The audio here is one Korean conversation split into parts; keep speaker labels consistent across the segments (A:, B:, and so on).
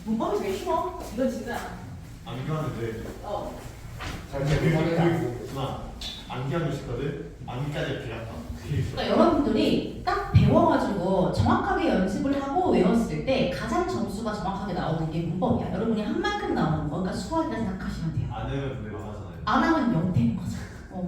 A: 문법이 제일 쉬워. 이건 진짜.
B: 안경하는데
C: 잘 제대로
B: 누나 안경을 싶거든. 안경까지 필요하다.
A: 그러니까 여러분들이 딱 배워가지고 정확하게 연습을 하고 외웠을 때 가장 점수가 정확하게 나오는 게 문법이야. 여러분이 한 만큼 나오는 거, 그러니까 수학이라 생각하시면 돼요.
B: 안 하면 근데 망하잖아요.
A: 안 하면 영대인 거죠.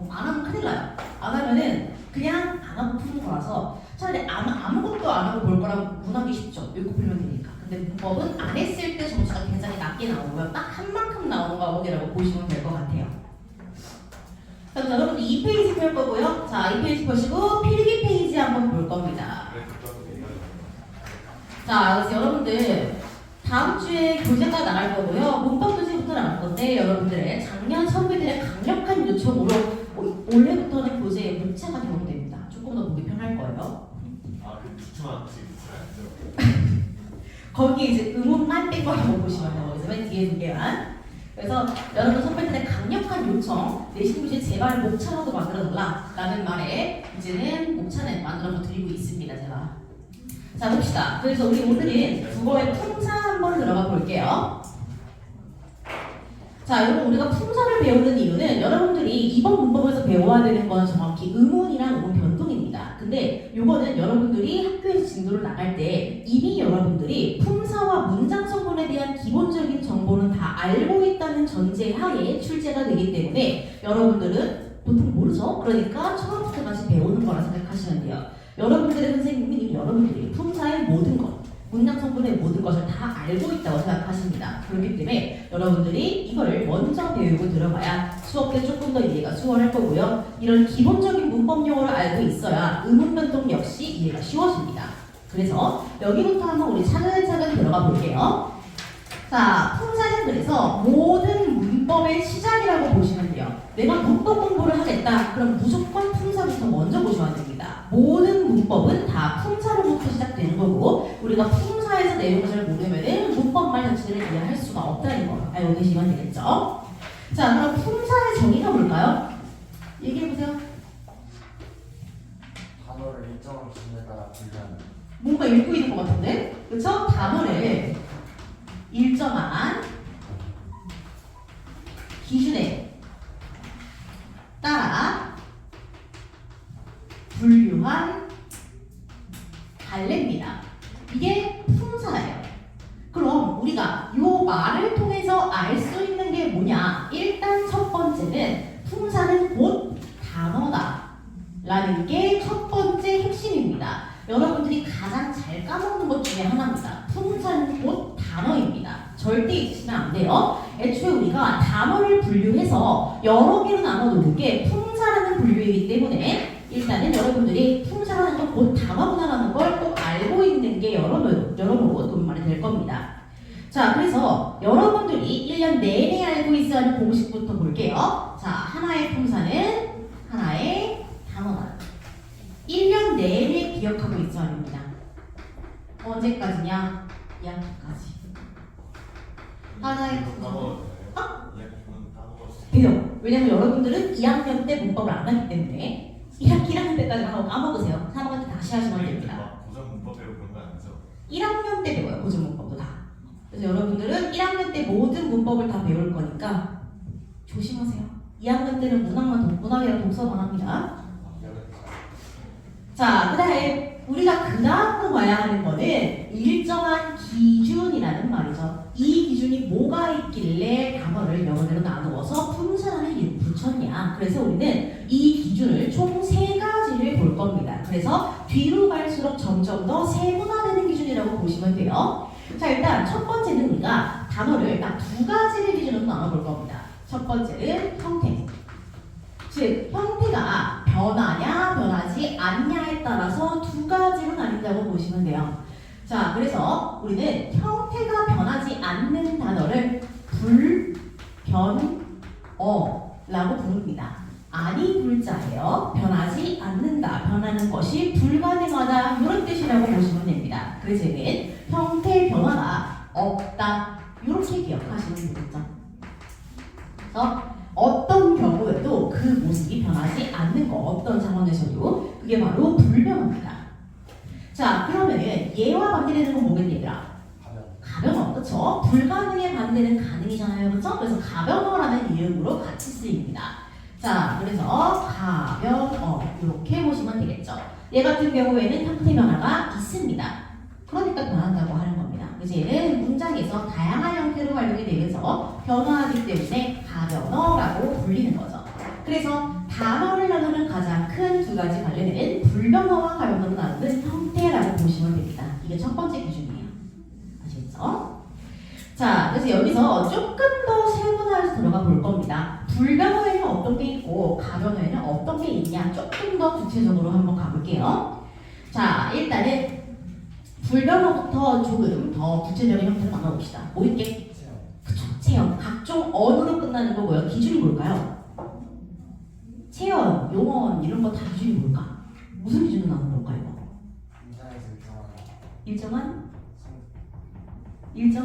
A: 안 하면 큰일 나요. 안 하면은 그냥 안 하고 푸는 거라서 차라리 아무것도 안 하고 볼 거랑 문하기 쉽죠. 읽고 풀면 되니까. 근데 문법은 안 했을 때 점수가 굉장히 낮게 나오고요. 딱 한 만큼 나오는 과목이라고 보시면 될 것 같아요. 자, 그럼 여러분 2페이지 펼 거고요. 자, 2페이지 보시고 필기 페이지 한번 볼 겁니다. 자, 그래서 여러분들 다음 주에 교재가 나갈 거고요. 문법 교재부터 나갈 건데 여러분들의 작년 선배들의 강력한 요청으로 올해부터는 교재에 목차가 적용됩니다. 조금 더 보기 편할 거예요.
B: 아그 주춤한 지금
A: 거기에 이제 의문만 뺀 거 한번 보시면 돼요. 그래서 맨 뒤에 두 개만. 그래서 여러분 선배들의 강력한 요청, 내 신부실 제발 목차라도 만들어달라 라는 말에 이제는 목차는 만들어서 드리고 있습니다. 제가. 자, 봅시다. 그래서 우리 오늘은 국어의 품사 한번 들어가 볼게요. 자, 여러분 우리가 품사를 배우는 이유는 여러분들이 이번 문법에서 배워야 되는 건 정확히 의문이랑 의문 변동입니다. 근데 이거는 여러분들이 학교에서 진도를 나갈 때 이미 여러분들이 품사와 문장 성분에 대한 기본적인 정보는 다 알고 있다는 전제하에 출제가 되기 때문에 여러분들은 보통 모르죠? 그러니까 처음부터 다시 배우는 거라 생각하시면 돼요. 여러분들의 선생님은 여러분들이 품사의 모든 것, 문장 성분의 모든 것을 다 알고 있다고 생각하십니다. 그렇기 때문에 여러분들이 이걸 먼저 배우고 들어가야 수업 때 조금 더 이해가 수월할 거고요. 이런 기본적인 문법 용어를 알고 있어야 의문 변동 역시 이해가 쉬워집니다. 그래서 여기부터 한번 우리 차근차근 들어가 볼게요. 자, 품사는 그래서 모든 문법의 시작이라고 보시면 돼요. 내가 문법 공부를 하겠다. 그럼 무조건 품사부터 먼저 보셔야 됩니다. 모든 문법은 다 품사로부터 시작되는 거고 우리가 품사에서 내용을 잘 모르면 문법말 자체를 이해할 수가 없다는 거 알고 계시면 되겠죠? 자, 그럼 품사의 정의가 뭘까요? 얘기해보세요.
C: 단어를 일정한 기준에 따라 분류하는
A: 뭔가 읽고 있는 것 같은데? 그쵸? 단어를 일정한 기준에 따라 분류한 갈래입니다. 이게 품사예요. 그럼 우리가 이 말을 통해서 알 수 있는 게 뭐냐? 일단 첫 번째는 품사는 곧 단어다 라는 게 첫 번째 핵심입니다. 여러분들이 가장 잘 까먹는 것 중에 하나입니다. 품사는 곧 단어입니다. 절대 잊으시면 안 돼요. 애초에 우리가 단어를 분류해서 여러 개로 나눠놓는 게 품사라는 분류이기 때문에 일단은 여러분들이 품사라는 건 곧 단어구나라는 걸 꼭 알고 있는 게 여러모로 도움이 될 겁니다. 자, 그래서 여러분들이 1년 내내 알고 있어야 하는 공식부터 볼게요. 자, 하나의 품사는 하나의 단어다. 1년 내내 기억하고 있어야 합니다. 언제까지냐? 2학기까지. 하나의 품사. 돼요. 왜냐면 여러분들은 2학년 때 문법을 안 하기 때문에 1학년 때까지 하고 까먹으세요. 3학년 때 다시 하시면 됩니다.
B: 고전 문법 배우고 그런 거 아니죠?
A: 1학년 때 배워요. 고전 문법도 다. 그래서 여러분들은 1학년 때 모든 문법을 다 배울 거니까 조심하세요. 2학년 때는 문학이랑 독서만 합니다. 자, 그 다음에 우리가 그 다음으로 봐야 하는 거는 일정한 기준이라는 말이죠. 이 기준이 뭐가 있길래 단어를 여러 개로 나누어서 품사라는 이름을 붙였냐. 그래서 우리는 이 기준을 총 3가지를 볼 겁니다. 그래서 뒤로 갈수록 점점 더 세분화되는 기준이라고 보시면 돼요. 자, 일단 첫 번째는 우리가 단어를 딱 2가지를 기준으로 나눠볼 겁니다. 첫 번째는 형태. 즉, 형태가 변하냐 변하지 않냐에 따라서 2가지로 나뉜다고 보시면 돼요. 자, 그래서 우리는 형태가 변하지 않는 단어를 불변어라고 부릅니다. 아니 불자예요. 변하지 않는다. 변하는 것이 불가능하다. 이런 뜻이라고 보시면 됩니다. 그래서 얘는 형태 변화가 없다. 이렇게 기억하시면 되겠죠. 그래서 어떤 경우에도 그 모습이 변하지 않는 거, 어떤 상황에서도 그게 바로 불변입니다. 자, 그러면 얘와 반대되는 건 뭐겠니 얘들아? 가변. 그쵸? 불가능의 반대는 가능이잖아요. 그쵸? 그래서 가변어라는 이름으로 같이 쓰입니다. 자, 그래서 가변어 이렇게 보시면 되겠죠. 얘 같은 경우에는 형태 변화가 있습니다. 그러니까 변한다고 하는 겁니다. 그래서 얘는 문장에서 다양한 형태로 활용이 되면서 변화하기 때문에 가변어라고 불리는 거죠. 그래서 단어를 나누는 가장 큰 두 가지 관례는 불변어와 가변어로 나누는 형태라고 보시면 됩니다. 이게 첫 번째 기준이에요. 아시겠죠? 자, 그래서 여기서 조금 더 세분화해서 들어가 볼 겁니다. 불변어에는 어떤 게 있고 가변어에는 어떤 게 있냐 조금 더 구체적으로 한번 가볼게요. 자, 일단은 불변어부터 조금 더 구체적인 형태로 나눠봅시다. 뭐 있게? 그쵸, 체험. 각종 언어로 끝나는 거고요. 기준이 뭘까요? 체험, 용언 이런 거 다 기준이 뭘까? 무슨 기준으로 나누는 걸까요?
C: 문장에서
A: 일정한
C: 기능이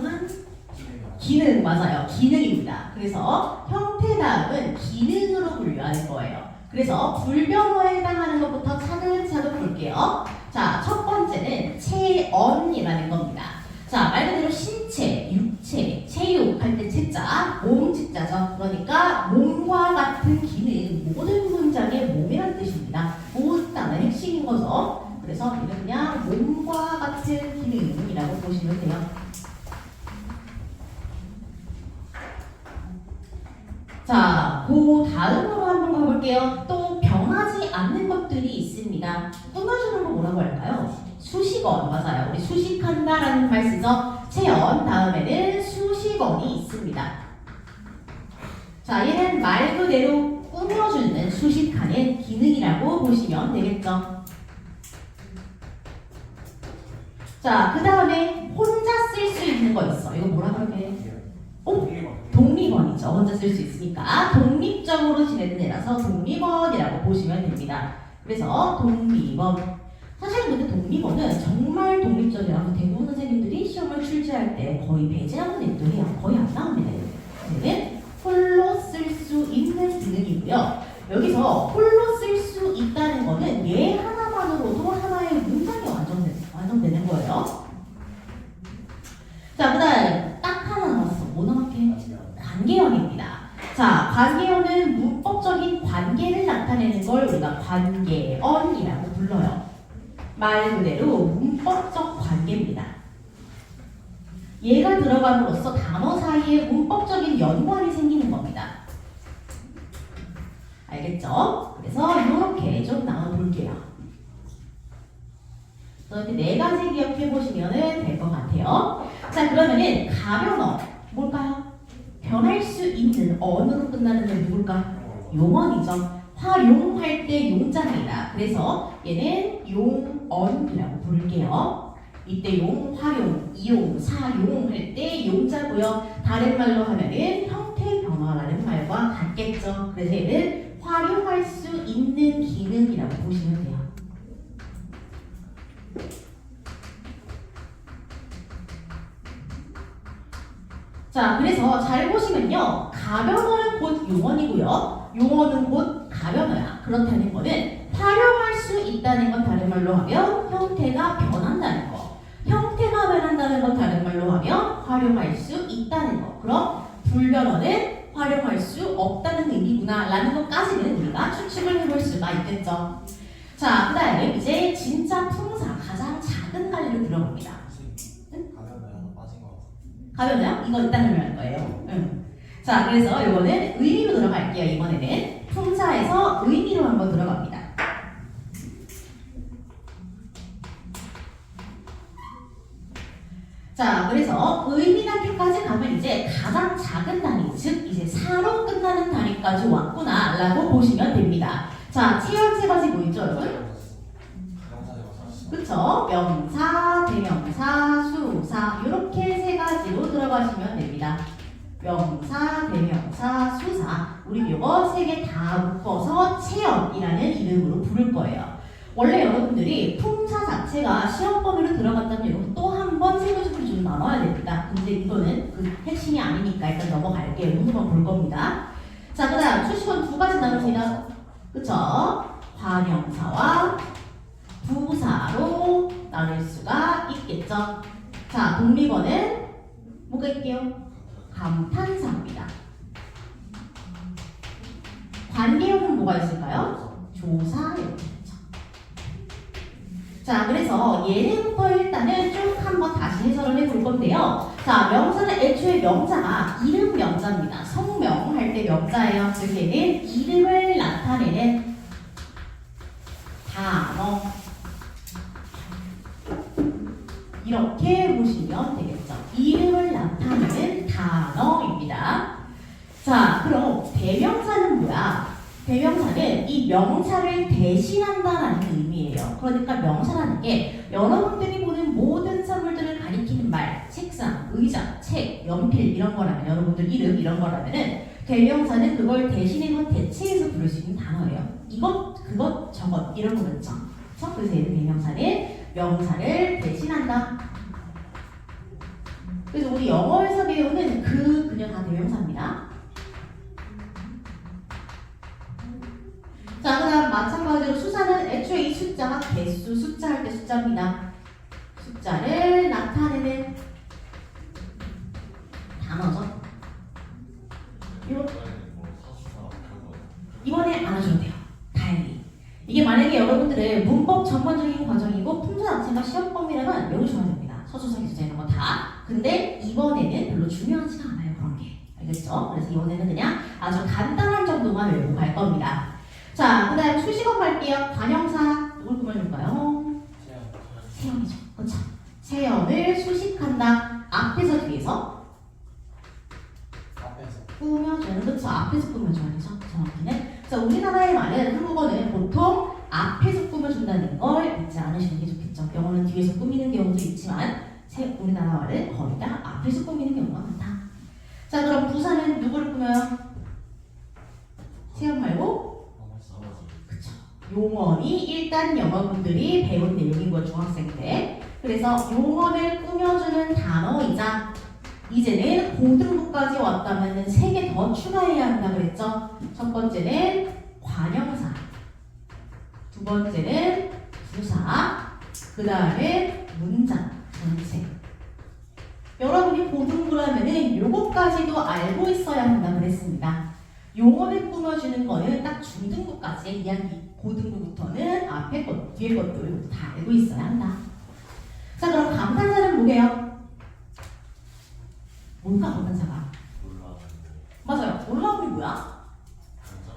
A: 기능, 맞아요. 기능입니다. 그래서 형태 다음은 기능으로 분류하는 거예요. 그래서 불변어에 해당하는 것부터 차근차근 볼게요. 자, 첫 번째는 체언이라는 겁니다. 자, 말 그대로 신체, 육체, 체육 할 때 체자, 몸 체자죠. 그러니까 몸과 같은 기능, 모든 문장의 몸이라는 뜻입니다. 모든다는 핵심인 거죠. 그래서 얘는 그냥 몸과 같은 기능이라고 보시면 돼요. 자, 그 다음으로 한번 가볼게요. 또 변하지 않는 것들이 있습니다. 끊어주는 거 뭐라고 할까요? 수식어, 맞아요. 우리 수식한다라는 말 쓰죠. 체언 다음에는 수식어이 있습니다. 자, 얘는 말 그대로 꾸며주는 수식하는 기능이라고 보시면 되겠죠. 자, 그 다음에 혼자 쓸 수 있는 거 있어. 이거 뭐라고 할게? 독립언이죠. 혼자 쓸 수 있으니까 독립적으로 지내는 애라서 독립언이라고 보시면 됩니다. 그래서 독립언. 사실은 근데 독립언은 정말 독립적이라서 대부분 선생님들이 시험을 출제할 때 거의 배제하는 애도 해요. 거의 안 나옵니다. 얘는 홀로 쓸 수 있는 기능이고요. 여기서 홀로 쓸 수 있다는 거는 얘 하나만으로도 하나의 문장이 완성되는 거예요. 자, 그 다음 딱 하나 남았어. 뭐 남았게? 관계형입니다. 자, 관계형은 문법적인 관계를 나타내는 걸 우리가 관계언이라고 불러요. 말 그대로 문법적 관계입니다. 얘가 들어감으로써 단어 사이에 문법적인 연관이 생기는 겁니다. 알겠죠? 그래서 이렇게 좀 나눠볼게요. 이렇게 네 가지 기억해 보시면 될 것 같아요. 자, 그러면은 가변어 뭘까요? 변할 수 있는 언어로 끝나는 건 누굴까? 용언이죠. 활용할 때 용자입니다. 그래서 얘는 용언이라고 부를게요. 이때 용, 활용, 이용, 사용 할 때 용자고요. 다른 말로 하면은 형태 변화라는 말과 같겠죠. 그래서 얘는 활용할 수 있는 기능이라고 보시면 돼요. 자, 그래서 잘 보시면요. 가변어는 곧 용언이고요. 용언은 곧 가변어야. 그렇다는 거는 활용할 수 있다는 건 다른 말로 하면 형태가 변한다는 거. 형태가 변한다는 건 다른 말로 하면 활용할 수 있다는 거. 그럼 불변어는 활용할 수 없다는 의미구나 라는 것까지는 우리가 추측을 해볼 수가 있겠죠. 자, 그 다음에 이제 진짜 품사 가장 작은 관리로 들어갑니다. 가변어요? 이거 이따 설명할 거예요. 자, 그래서 이거는 의미로 들어갈게요. 이번에는 품사에서 의미로 한번 들어갑니다. 자, 그래서 의미 단계까지 가면 이제 가장 작은 단위, 즉 이제 사로 끝나는 단위까지 왔구나라고 보시면 됩니다. 자, 체험 세 가지 뭐 있죠, 여러분? 그쵸? 명사, 대명사, 수사 이렇게 세 가지로 들어가시면 됩니다. 명사, 대명사, 수사 우리 이거 세 개 다 묶어서 체험이라는 이름으로 부를 거예요. 원래 여러분들이 품사 자체가 시험 범위로 들어갔다면 이거 또 한 번 세부적으로 좀 나눠야 됩니다. 근데 이거는 그 핵심이 아니니까 일단 넘어갈게요. 문제만 볼 겁니다. 자, 그 다음 수식어는 두 가지 나눕니다. 그쵸? 과명사와 부사로 나눌 수가 있겠죠. 자, 독립어는 뭐가 있게요? 감탄사입니다. 관계형은 뭐가 있을까요? 조사 이렇게 있죠. 자, 그래서 얘네부터 일단은 쭉 한번 다시 해설을 해볼 건데요. 자, 명사는 애초에 명자가 이름 명자입니다. 성명 할 때 명자예요. 즉 얘는 이름을 나타내는 단어. 이렇게 보시면 되겠죠. 이름을 나타내는 단어입니다. 자, 그럼 대명사는 뭐야? 대명사는 이 명사를 대신한다라는 의미예요. 그러니까 명사라는 게 여러분들이 보는 모든 선물들을 가리키는 말, 책상, 의자, 책, 연필 이런 거라면 여러분들 이름 이런 거라면은 대명사는 그걸 대신해서 대체해서 부를 수 있는 단어예요. 이것, 그것, 저것 이런 거겠죠. 그래서 얘는 대명사는 명사를 대신한다. 그래서 우리 영어에서 배우는 그냥 다 대명사입니다. 자, 그 다음 마찬가지로 수사는 애초에 이 숫자가 개수, 숫자 할 때 숫자입니다. 숫자를 나타내는 단어죠. 이번에 안 하셔도 돼요. 다행히. 이게 만약에 여러분들의 문법 전반적인 과정이고 품사 자체가 시험 범위라면 외우셔야 됩니다. 서술사 기술자 이런 거 다. 근데 이번에는 별로 중요하지가 않아요. 그런 게. 알겠죠? 그래서 이번에는 그냥 아주 간단한 정도만 외우고 갈 겁니다. 자, 그 다음 수식어 갈게요. 관형사 누굴 꾸며줄까요? 세연이죠. 그렇죠. 세연을 수식한다. 앞에서 뒤에서 꾸며주는, 그렇죠. 앞에서 꾸며줘야죠. 정확히는. 그래서 우리나라의 말은 한국어는 보통 앞에서 꾸며준다는 걸 잊지 않으시는 게 좋겠죠. 영어는 뒤에서 꾸미는 경우도 있지만 우리나라 말은 거의 다 앞에서 꾸미는 경우가 많다. 자, 그럼 부사는 누구를 꾸며요? 세연 말고? 그쵸. 용언이 일단 영어분들이 배운 내용인 거 중학생 때. 그래서 용언을 꾸며주는 단어이자 이제는 고등부까지 왔다면 3개 더 추가해야 한다 그랬죠. 첫 번째는 관형사, 두 번째는 부사, 그 다음에 문장 전체. 여러분이 고등부라면은 요거까지도 알고 있어야 한다 그랬습니다. 용어를 꾸며주는 거는 딱 중등부까지, 이야기 고등부부터는 앞에 것, 뒤에 것도 다 알고 있어야 한다. 자, 그럼 감탄사는 뭐게요? 뭘까 감탄사가? 맞아요. 올라옴이 뭐야?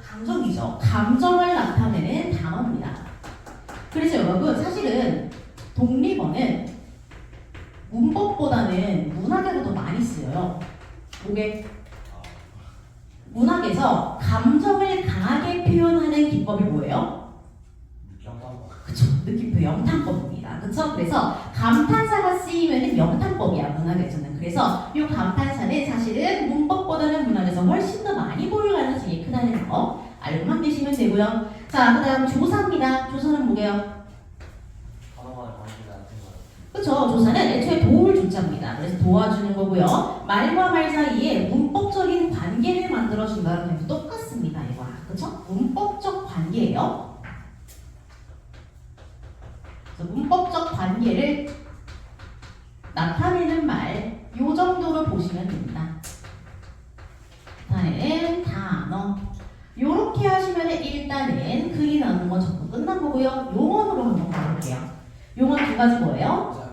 A: 감정이죠. 감정을 나타내는 단어입니다. 그래서 여러분 사실은 독립어는 문법보다는 문학에서 더 많이 쓰여요. 뭐게? 문학에서 감정을 강하게 표현하는 기법이 뭐예요? 그쵸. 느낌표 영탄법입니다. 그쵸? 그래서 감탄사가 쓰이면은 영탄법이야, 문학에서는. 그래서 이 감탄사는 사실은 문법보다는 문학에서 훨씬 더 많이 보일 가능성이 크다는 거 알고만 계시면 되고요. 자, 그 다음 조사입니다. 조사는 뭐게요? 그쵸. 조사는 애초에 도울 조자입니다. 그래서 도와주는 거고요. 말과 말 사이에 문법적인 관계를 만들어준다는 점도 똑같습니다. 이거랑. 그쵸? 문법적 관계예요. 그래서 문법적 관계를 나타내는 말, 요 정도로 보시면 됩니다. 나타내는 단어. 요렇게 하시면 일단은 글이 나오는 건 전부 끝난 거고요. 용언으로 한번 가볼게요. 용언 2가지 뭐예요?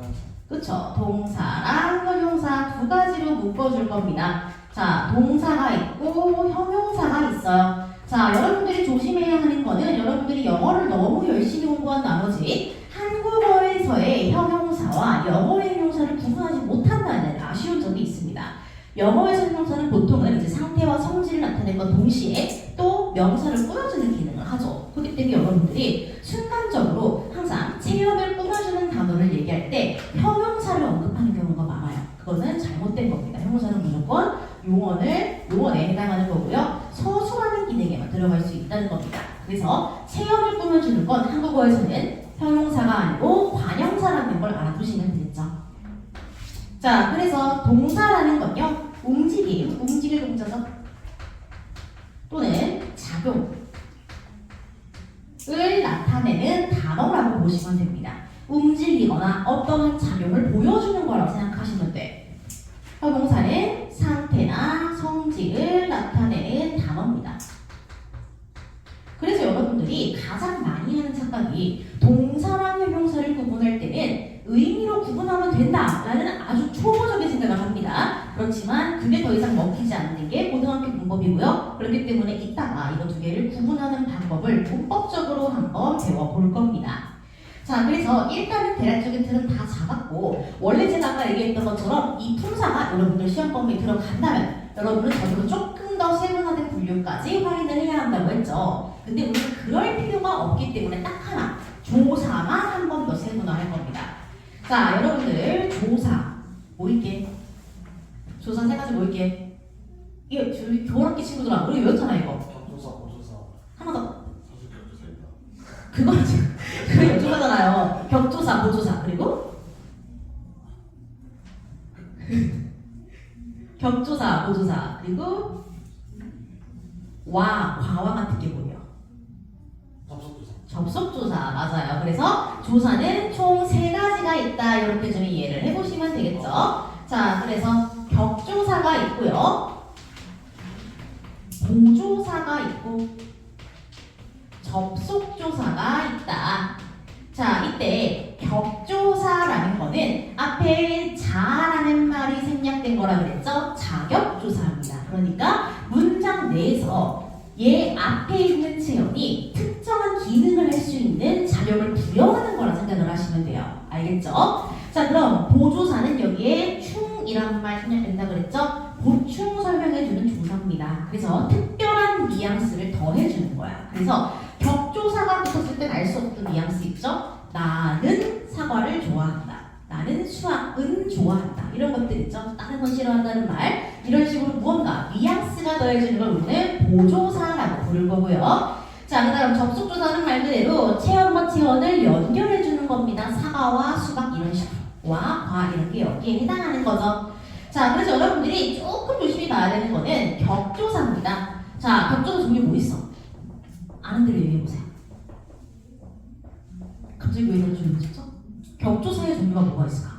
A: 그쵸. 동사랑 형용사 2가지로 묶어줄 겁니다. 자, 동사가 있고 형용사가 있어요. 자, 여러분들이 조심해야 하는 거는 여러분들이 영어를 너무 열심히 공부한 나머지 한국어에서의 형용사와 영어의 형용사를 구분하지 못한다는 아쉬운 점이 있습니다. 영어에서 형용사는 보통은 이제 상태와 성질을 나타내는 동시에 또 명사를 꾸며주는 기능을 하죠. 그렇기 때문에 여러분들이 순간적으로 항상 체험을 꾸며주는 단어를 얘기할 때 형용사를 언급하는 경우가 많아요. 그것은 잘못된 겁니다. 형용사는 무조건 용언에 해당하는 거고요. 서술하는 기능에만 들어갈 수 있다는 겁니다. 그래서 체험을 꾸며주는 건 한국어에서는 형용사가 아니고 관형사라는 걸 알아두시면 되겠죠. 자, 그래서 동사라는 건요, 움직일 동사죠. 또는 작용을 나타내는 단어라고 보시면 됩니다. 움직이거나 어떠한 작용을 보여주는 거라고 생각하시면 돼. 형용사는 상태나 성질을 나타내는 단어입니다. 그래서 여러분들이 가장 많이 하는 착각이 동사랑 형용사를 구분할 때는 의미로 구분하면 된다라는 아주 초보적인 생각을 합니다. 그렇지만 그게 더 이상 먹히지 않는 게 고등학교 문법이고요. 그렇기 때문에 이따가 이거 두 개를 구분하는 방법을 문법적으로 한번 배워볼 겁니다. 자, 그래서 일단은 대략적인 틀은 다 잡았고, 원래 제가 아까 얘기했던 것처럼 이 품사가 여러분들 시험 범위에 들어간다면 여러분은 저도 조금 더 세분화된 분류까지 확인을 해야 한다고 했죠. 근데 우리는 그럴 필요가 없기 때문에 딱 하나, 조사만 한 번 더 세분화할 겁니다. 자, 여러분들 조사 뭐 있게? 조사 세 가지 뭐 있게? 이거 저희 교활학기 친구들아, 우리 외웠잖아 이거.
C: 격조사, 보조사.
A: 하나 더.
B: 사수격조사입니다.
A: 그거 지금 그거 여쭤보잖아요. 격조사, 보조사, 그리고 격조사, 보조사, 그리고 과와 같은 게 뭐예요?
C: 접속조사.
A: 접속조사, 맞아요. 그래서 조사는 총 3가지가 있다. 이렇게 좀 이해를 해보시면 되겠죠. 자, 그래서 격조사가 있고요. 보조사가 있고 접속조사가 있다. 자, 이때 격조사라는 거는 앞에 자라는 말이 생략된 거라 그랬죠? 자격조사입니다. 그러니까 문장 내에서 얘 앞에 있는 체형이 특정한 기능을 할 수 있는 자격을 부여하는 거라 생각을 하시면 돼요. 알겠죠? 자, 그럼 보조사는 여기에 충이라는 말 생략된다 그랬죠? 보충 설명해주는 조사입니다. 그래서 특별한 뉘앙스를 더해주는 거야. 그래서 격조사가 붙었을 땐 알 수 없는 뉘앙스 있죠? 나는 사과를 좋아한다. 나는 수학은 좋아한다. 이런 것들 있죠? 다른 건 싫어한다는 말. 이런 식으로 무언가 뉘앙스가 더해지는 걸 우리는 보조사라고 부를 거고요. 자, 그 다음 접속조사는 말 그대로 체험과 체원을 연결해주는 겁니다. 사과와 수박 이런 식으로. 와, 과 이런 게 여기에 해당하는 거죠. 자, 그래서 여러분들이 조금 조심히 봐야 되는 거는 격조사입니다. 자, 격조사 종류 뭐 있어? 아는 대로 얘기해보세요. 갑자기 왜 이런 조용해졌죠? 격조사의 종류가 뭐가 있을까?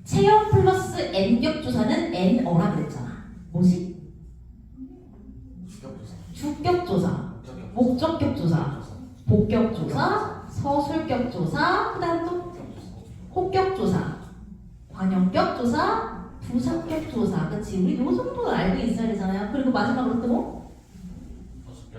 A: 체험 플러스 N격조사는 N어라 그랬잖아. 뭐지?
C: 주격조사.
A: 주격조사, 목적격조사, 복격조사, 서술격조사, 그 다음 또 혹격조사, 관용격조사, 부사격조사. 그치? 우리 요 정도는 알고 있어야 되잖아요. 그리고 마지막으로 또 뭐?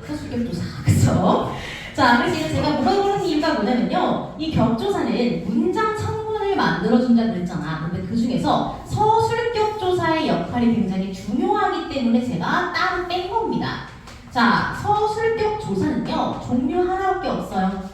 A: 서술격조사. 그쵸? 자, 그래서 제가 물어보는 이유가 뭐냐면요. 이 격조사는 문장 성분을 만들어준다 그랬잖아. 근데 그 중에서 서술격조사의 역할이 굉장히 중요하기 때문에 제가 따로 뺀 겁니다. 자, 서술격조사는요. 종류 하나밖에 없어요.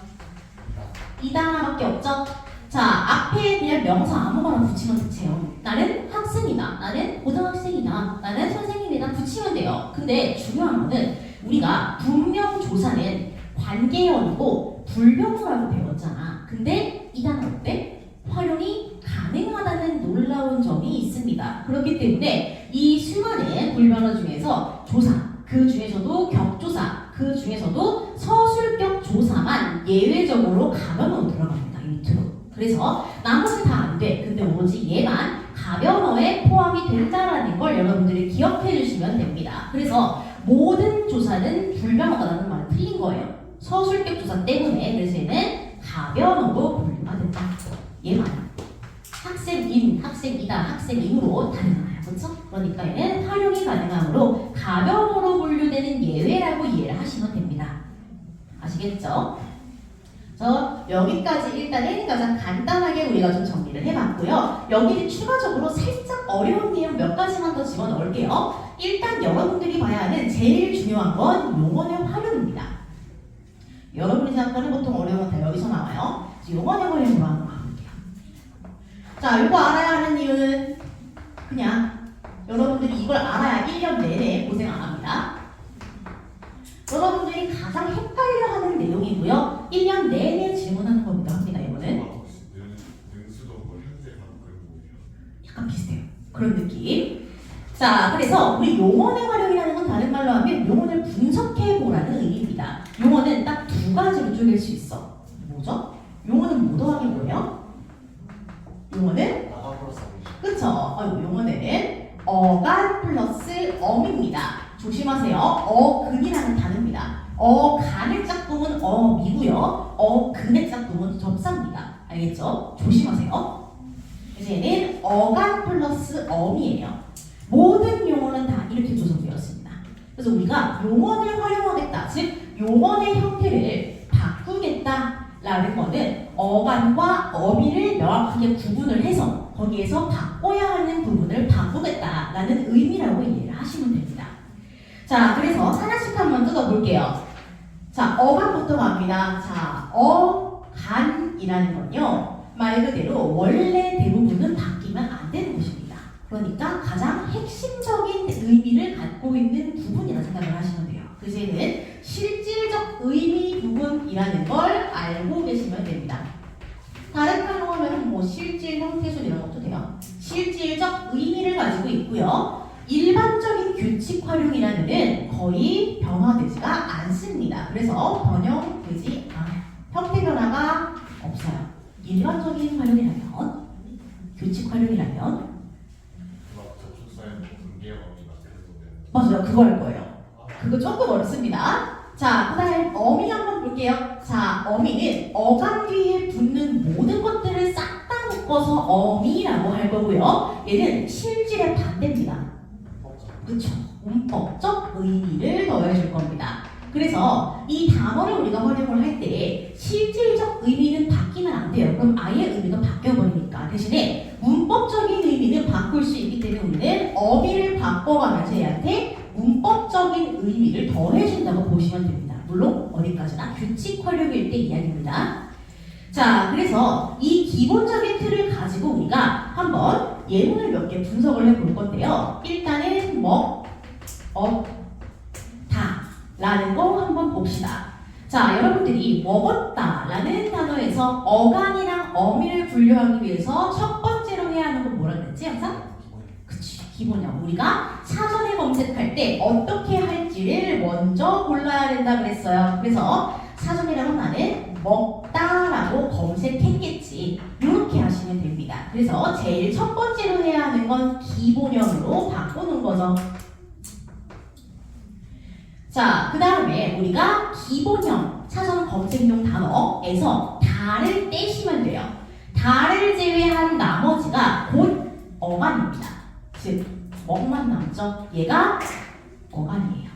A: 이단 하나밖에 없죠? 자, 앞에 그냥 명사 아무거나 붙이면 되세요. 나는 학생이다. 나는 고등학생이다. 나는 선생님이다. 붙이면 돼요. 근데 중요한 거는 우리가 분명조사는 관계형이고 불명사라고 배웠잖아. 근데 이 단어 어때? 활용이 가능하다는 놀라운 점이 있습니다. 그렇기 때문에 이 수많은 불명어 중에서 조사, 그 중에서도 격조사, 그 중에서도 서술격 조사만 예외적으로 가변어로 들어갑니다. 이 밑으로. 그래서 나머지 다 안 돼. 근데 오로지 얘만 가변어에 포함이 된다라는 걸 여러분들이 기억해 주시면 됩니다. 그래서 모든 조사는 불명어다라는 말은 틀린 거예요. 서술격 조사 때문에. 그래서 얘는 가변어로 분류가 된다. 얘만 학생인, 학생이다, 학생임으로 다르잖아요. 그렇죠? 그러니까 얘는 활용이 가능하므로 가변어로 분류되는 예외라고 이해를 하시면 됩니다. 아시겠죠? 그래서 여기까지 일단은 가장 간단하게 우리가 좀 정리를 해봤고요. 여기 추가적으로 살짝 어려운 내용 몇 가지만 더 집어넣을게요. 일단 여러분들이 봐야 하는 제일 중요한 건 용언의 활용입니다. 여러분이 생각하는 보통 어려운 건 다 여기서 나와요. 용언의 활용으로 한번 가볼게요. 자, 이거 알아야 하는 이유는 그냥 여러분들이 이걸 알아야 1년 내내 고생 안 합니다. 여러분들이 가장 헷갈려하는 내용이고요. 1년 내내 질문하는 겁니다. 합니다. 이거는
B: 능수도 뭐 현재 그런 거예요.
A: 약간 비슷해요. 그런 느낌. 자, 그래서 우리 용언의 활용이라는 건 다른 말로 하면 용언을 분석해보라는 의미입니다. 용언은 딱 두 가지로 쪼갤 수 있어. 뭐죠? 용언은 뭐 더하기 뭐예요? 용언은
C: 나가 플러스
A: 그쵸? 용언에는 어간 플러스 엄입니다. 조심하세요. 어근이라는 단어입니다. 어간의 짝꿍은 어미고요. 어근의 짝꿍은 접사입니다. 알겠죠? 조심하세요. 이제는 어간 플러스 엄이에요. 모든 용어는 다 이렇게 구성되어 있습니다. 그래서 우리가 용어를 활용하겠다, 즉 용어의 형태를 바꾸겠다라는 거는 어간과 어미를 명확하게 구분을 해서 거기에서 바꿔야 하는 부분을 바꾸겠다라는 의미라고 이해를 하시면 됩니다. 자, 그래서 하나씩 한번 뜯어볼게요. 자, 어간부터 갑니다. 자, 어간이라는 건요, 말 그대로 원래 대부분은 바뀌면 안 되는 것입니다. 그러니까 가장 핵심적인 의미를 갖고 있는 부분이라 생각을 하시면 돼요. 그래서 얘는 실질적 의미 부분이라는 걸 알고 계시면 됩니다. 다른 말로 하면 뭐 실질, 형태술 이런 것도 돼요. 실질적 의미를 가지고 있고요. 일반적인 규칙 활용이라는 거의 변화되지가 않습니다. 그래서 번역되지 않아요. 형태 변화가 없어요. 일반적인 활용이라면, 규칙 활용이라면
C: 접속사에는 분계어미가 그래도
A: 맞아요. 그거 할 거예요. 그거 조금 어렵습니다. 자, 그 다음에 어미 한번 볼게요. 자, 어미는 어간 뒤에 붙는 모든 것들을 싹 다 묶어서 어미라고 할 거고요. 얘는 실질의 반대입니다. 그쵸? 문법적 의미를 더해줄 겁니다. 그래서 이 단어를 우리가 활용을 할 때 실질적 의미는 바뀌면 안 돼요. 그럼 아예 의미가 바뀌어버리니까. 대신에 문법적인 의미는 바꿀 수 있기 때문에 우리는 어미를 바꿔가면서 얘한테 문법적인 의미를 더해준다고 보시면 됩니다. 물론 어디까지나 규칙 활용일 때 이야기입니다. 자, 그래서 이 기본적인 틀을 가지고 우리가 한번 예문을 몇 개 분석을 해볼 건데요. 일단은 다 라는 거 한번 봅시다. 자, 여러분들이 먹었다 라는 단어에서 어간이랑 어미를 분류하기 위해서 첫 번째로 해야 하는 건 뭐라 그랬지 항상? 그치, 기본이야. 우리가 사전에 검색할 때 어떻게 할지를 먼저 골라야 된다 그랬어요. 그래서 사전이라고 나는 먹다라고 검색했겠지. 이렇게 하시면 됩니다. 그래서 제일 첫 번째로 해야 하는 건 기본형으로 바꾸는 거죠. 자, 그 다음에 우리가 기본형 사전 검색용 단어에서 다를 떼시면 돼요. 다를 제외한 나머지가 곧 어간입니다. 즉, 먹만 남죠? 얘가 어간이에요.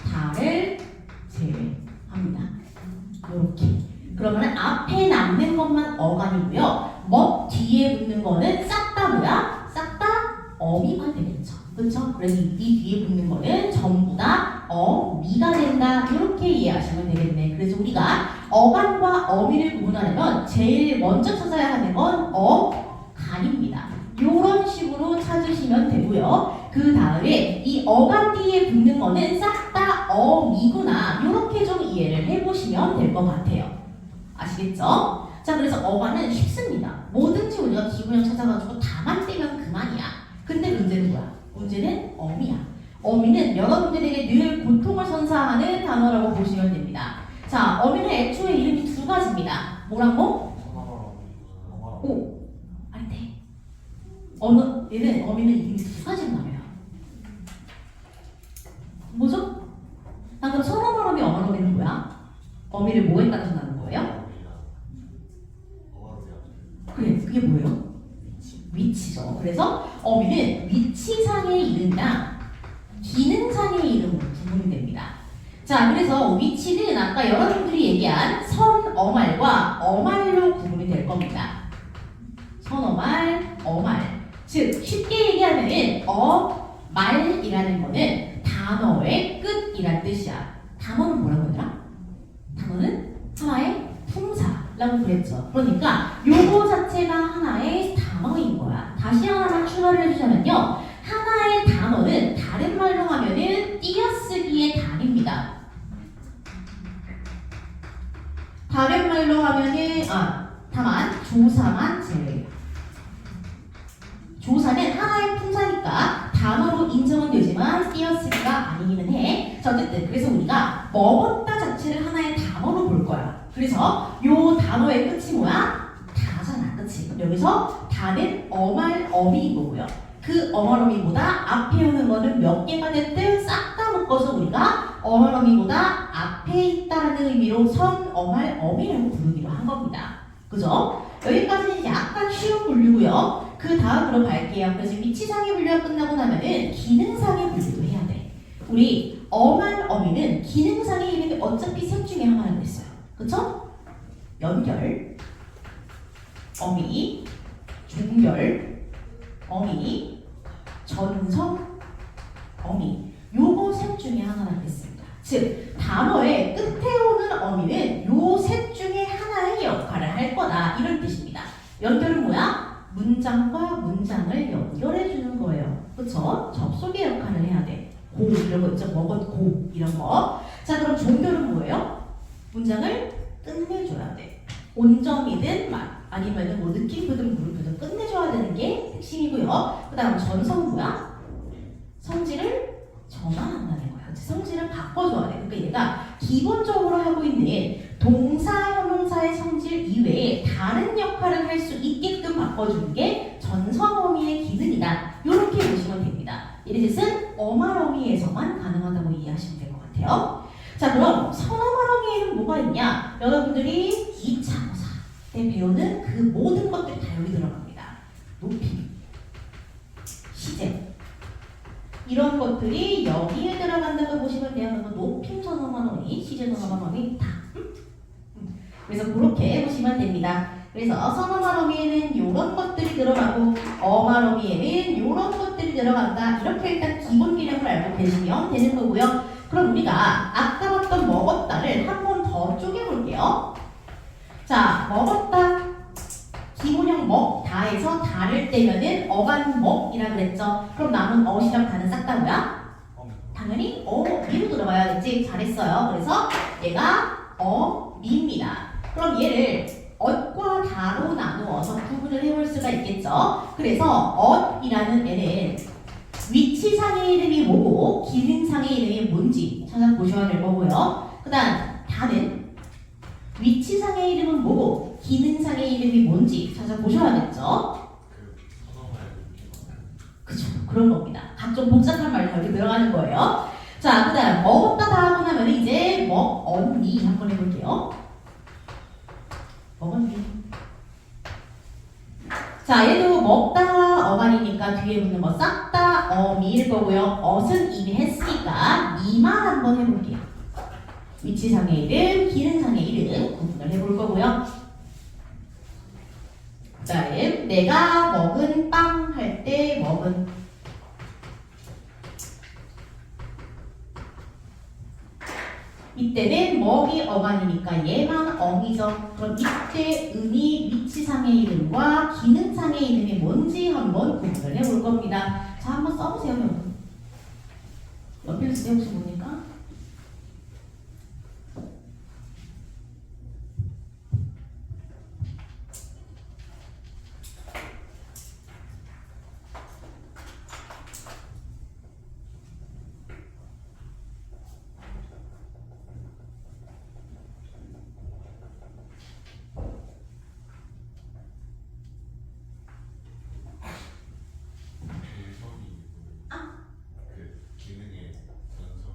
A: 다를 제외합니다. 이렇게. 그러면 앞에 남는 것만 어간이고요. 먹 뒤에 붙는 거는 싹 다 뭐야? 싹 다 어미가 되겠죠. 그렇죠? 그래서 이 뒤에 붙는 거는 전부 다 어미가 된다. 이렇게 이해하시면 되겠네. 그래서 우리가 어간과 어미를 구분하려면 제일 먼저 찾아야 하는 건 어간입니다. 이런 식으로 찾으시면 되고요. 그 다음에 이 어간 뒤에 붙는 거는 싹 다 어미구나. 이렇게 좀 이해를 해보시면 될 것 같아요. 아시겠죠? 자, 그래서 어간은 쉽습니다. 뭐든지 우리가 기본형 찾아가지고 다만 떼면 그만이야. 근데 문제는 뭐야? 문제는 어미야. 어미는 여러분들에게 늘 고통을 선사하는 단어라고 보시면 됩니다. 자, 어미는 애초에 이름이 두 가지입니다. 뭐라고? 오, 아닌데. 어미는 이름이 두 가지로 나와요. 뭐죠? 방금 선어머러미 어머러미는 뭐야? 어미를 뭐에 따라서 나는 거예요? 그래, 그게 뭐예요? 위치죠. 그래서 어미는 위치상의 이름이나 기능상의 이름으로 구분이 됩니다. 자, 그래서 위치는 아까 여러분들이 얘기한 선어말과 어말로 구분이 될 겁니다. 선어말, 어말. 즉, 쉽게 얘기하면은 어말이라는 거는 단어의 끝이란 뜻이야. 단어는 뭐라고 하더라? 단어는 하나의 품사라고 그랬죠. 그러니까 요거 자체가 하나의 단어인 거야. 다시 하나만 추가를 해주자면요. 하나의 단어는 다른 말로 하면은 띄어쓰기의 단입니다. 다른 말로 하면은 다만 조사만 제외해요. 조사는 하나의 품사니까 단어로 인정은 되지만 띄어쓰기가 아니기는 해. 자, 어쨌든 그래서 우리가 먹었다 자체를 하나의 단어로 볼 거야. 그래서 요 단어의 끝이 뭐야? 다잖아, 그치? 그럼 여기서 그래서 다는 어말 어미인 거고요. 그 어말 어미보다 앞에 오는 거는 몇 개가 됐든 싹 다 묶어서 우리가 어말 어미보다 앞에 있다는 의미로 선 어말 어미라고 부르기로 한 겁니다. 그죠? 여기까지는 약간 쉬운 분류고요. 그 다음으로 갈게요. 그래서 위치상의 분류가 끝나고 나면은 기능상의 분류도 해야 돼. 우리 어말 어미는 기능상의 이름이 어차피 셋 중에 하나라고 했어요. 그쵸? 연결, 어미, 종결, 어미, 전성, 어미. 요거 셋 중에 하나라고 했습니다. 즉, 단어의 끝에 오는 어미는 요 셋 중에 하나의 역할을 할 거다. 이런 뜻입니다. 연결은 뭐야? 문장과 문장을 연결해 주는 거예요. 그쵸? 접속의 역할을 해야 돼. 고 이런 거 있죠? 먹었고 이런 거. 자, 그럼 종결은 뭐예요? 문장을 끝내줘야 돼. 온점이든 아니면은 뭐 느낌표든 물음표든 끝내줘야 되는 게 핵심이고요. 그 다음 전성은 뭐야? 성질을 전환한다는 거야. 성질을 바꿔줘야 돼. 그러니까 얘가 기본적으로 하고 있는 동사, 형용사의 성질 이외에 다른 역할을 할 수 있게끔 바꿔주는 게 전성어미의 기능이다. 이렇게 보시면 됩니다. 이 뜻은 어말어미에서만 가능하다고 이해하시면 될 것 같아요. 자, 그럼 선어말어미에는 뭐가 있냐? 여러분들이 2차 고사 때 배우는 그 모든 것들이 다 여기 들어갑니다. 높임, 시제, 이런 것들이 여기에 들어간다고 보시면 돼요. 그래서 높임 선어말어미, 시제 선어말어미 다. 그래서 그렇게 보시면 됩니다. 그래서 선어말어미에는 이런 것들이 들어가고 어말어미에는 이런 것들이 들어간다. 이렇게 일단 기본 개념을 알고 계시면 되는 거고요. 그럼 우리가 아까 봤던 먹었다를 한 번 더 쪼개볼게요. 자, 먹었다. 기본형 먹다에서 다를 떼면은 어간먹이라 그랬죠. 그럼 남은 어시랑 다는 싹 다 뭐야? 당연히 어미로 들어가야겠지. 잘했어요. 그래서 얘가 어미입니다. 그럼 얘를 엇과 다로 나누어서 구분을 해볼 수가 있겠죠. 그래서 엇이라는 애는 위치상의 이름이 뭐고 기능상의 이름이 뭔지 찾아보셔야 될 거고요. 그 다음 다는 위치상의 이름은 뭐고 기능상의 이름이 뭔지 찾아보셔야겠죠. 그쵸, 그런 겁니다. 각종 복잡한 말이 여기 들어가는 거예요. 자, 그 다음 먹었다 다 하고 나면 이제 먹었니 한번 해볼게요. 먹었니. 자, 얘도 먹다 어간이니까 뒤에 붙는 거 싹 다 어미일 거고요. 엇은 이미 했으니까 니만 한번 해볼게요. 위치상의 이름, 기능상의 이름 구분을 해볼 거고요. 그 다음 내가 먹은 빵 할 때 먹은 이때는 먹이 어간이니까 얘만 어미죠. 그럼 이때 음이 위치상의 이름과 기능상의 이름이 뭔지 한번 구분을 해볼 겁니다. 자, 한번 써보세요. 연필 쓰세요. 혹시 뭡니까?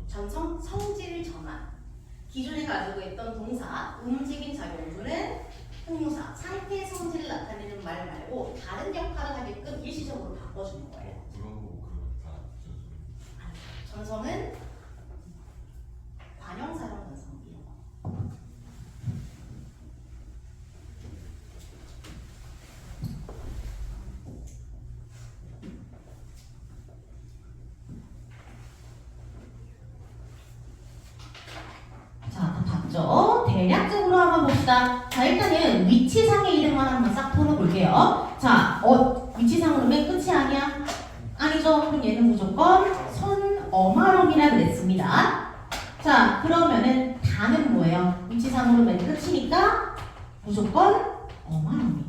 A: 전성, 성질 전환. 기존에 가지고 있던 동사, 움직임 작용주는 형용사, 상태의 성질을 나타내는 말 말고 다른 역할을 하게끔 일시적으로 바꿔주는 거예요. 전성은 관형사랑 전성 이런 거. 대략적으로 한번 봅시다. 자, 일단은 위치상의 이름만 한번 싹 풀어볼게요. 자, 위치상으로 맨 끝이 아니야? 아니죠. 그럼 얘는 무조건 선어말어미라 그랬습니다. 자, 그러면은 다는 뭐예요? 위치상으로 맨 끝이니까 무조건 어말어미.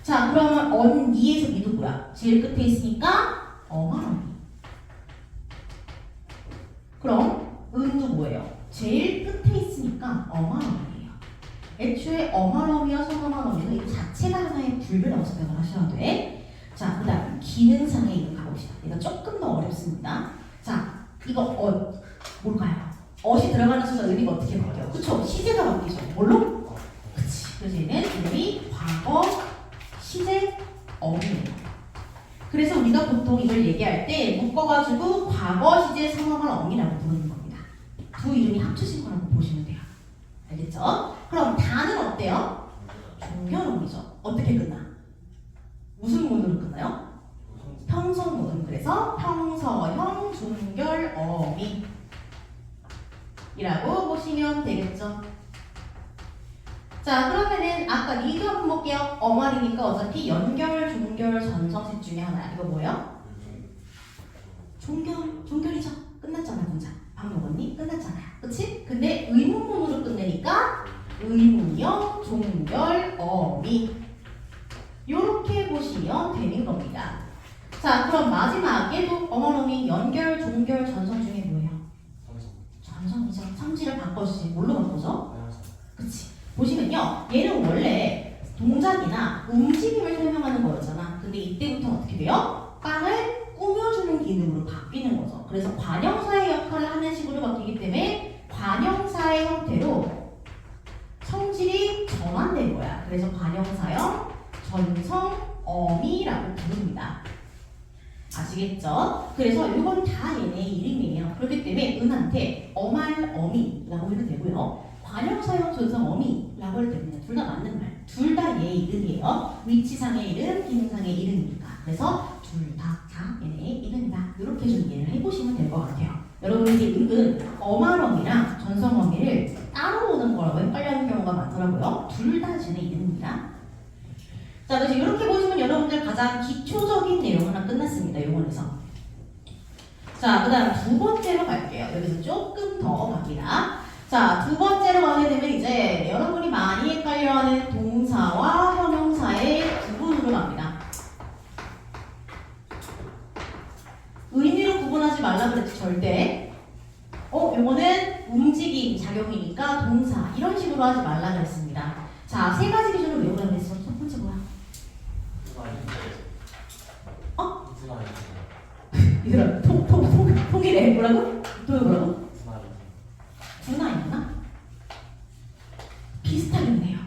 A: 자, 그러면 언니에서 미도 뭐야? 제일 끝에 있으니까 어말어미. 그럼 은도 뭐예요? 제일 끝에 있으니까 어말어미예요. 애초에 어마어미와 소어마어미는 이 자체가 하나의 불교라고 생각을 하셔야 돼. 자, 그 다음 기능상의 이름 가봅시다. 얘가 조금 더 어렵습니다. 자, 이거 뭘까요? 어시 들어가는 순간 의미가 어떻게 바뀌어요? 그쵸? 시제가 바뀌죠. 뭘로? 그치. 그래서 얘는 이름이 과거, 시제, 어미예요. 그래서 우리가 보통 이걸 얘기할 때 묶어가지고 과거, 시제, 상황을 어미라고 부르는 겁니다. 두 이름이 합쳐진 거라고 보시면 돼요. 알겠죠? 그럼 다는 어때요? 종결어미죠. 어떻게 끝나? 무슨 문으로 끝나요? 평서문. 그래서 평서형 종결어미 이라고 보시면 되겠죠. 자, 그러면은 아까 리드 한번 볼게요. 어말이니까 어차피 연결, 종결, 전성식 중에 하나야. 이거 뭐예요? 종결이죠. 끝났잖아, 문장. 밥 먹었니? 끝났잖아요. 그치? 근데 의문문으로 끝내니까 의문형, 종결, 어미 요렇게 보시면 되는 겁니다. 자, 그럼 마지막에 또 어머니 연결, 종결, 전성 중에 뭐예요? 전성이죠. 성질을 바꿔주지. 뭘로 바꿔줘? 그치? 보시면요. 얘는 원래 동작이나 움직임을 설명하는 거였잖아. 근데 이때부터 어떻게 돼요? 빵을 꾸며주는 기능으로 바뀌는 거죠. 그래서 관형사의 역할을 하는 식으로 바뀌기 때문에 관형사의 형태로 성질이 전환된 거야. 그래서 관형사형 전성어미라고 부릅니다. 아시겠죠? 그래서 이건 다 얘네 이름이에요. 그렇기 때문에 은한테 어말어미라고 해도 되고요. 관형사형 전성어미라고 해도 됩니다. 둘 다 맞는 말. 둘 다 얘 이름이에요. 위치상의 이름, 기능상의 이름이니까. 그래서 둘 다 얘네의 이름이다. 이렇게 좀 이해를 해보시면 될 것 같아요. 여러분이 은근 어말어미랑 전성어미를 따로 보는 거라고 헷갈려하는 경우가 많더라고요. 둘 다 쟤네 이름입니다. 자, 그래서 이렇게 보시면 여러분들 가장 기초적인 내용 하나 끝났습니다. 요번에서. 자, 그 다음 두 번째로 갈게요. 여기서 조금 더 갑니다. 자, 두 번째로 가게 되면 이제 여러분이 많이 헷갈려하는 동사와 형용사의 구분으로 갑니다. 의미로 구분하지 말라 그랬지, 절대. 요거는 움직임, 작용이니까 동사 이런 식으로 하지 말라 그랬습니다. 자, 세 가지 기준으로 외우라 그랬어. 첫 번째 뭐야? 얘들아, 통일해. 뭐라고? 또 뭐라고? 분화였나? 비슷하겠네요.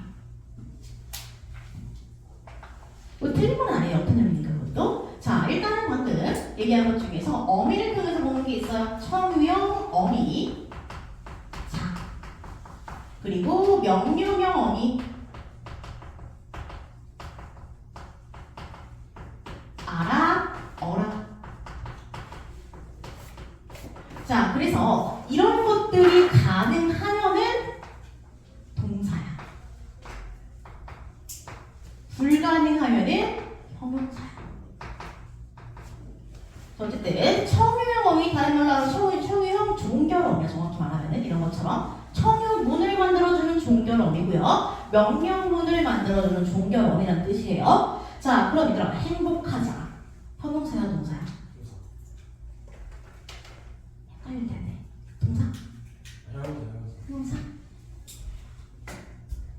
A: 뭐 틀린 건 아니에요. 어떤 의미니까 그것도. 자, 일단은 방금 얘기한 것 중에서 어미를 통해서 보는 게 있어요. 청유형 어미. 자, 그리고 명료형 어미. 알아, 어라. 자, 그래서 이런 것들이 가능하면은 동사야. 불가능하면은 형용사야. 어쨌든 청유형 어미, 다른 말로 하면 청유형 종결어미야. 정확히 말하면은 이런 것처럼 청유문을 만들어주는 종결어미고요. 명령문을 만들어주는 종결어미라는 뜻이에요. 자, 그럼 얘들아, 행복하자. 형용사야, 동사야? 헷갈릴 텐데. 동사? 형용사?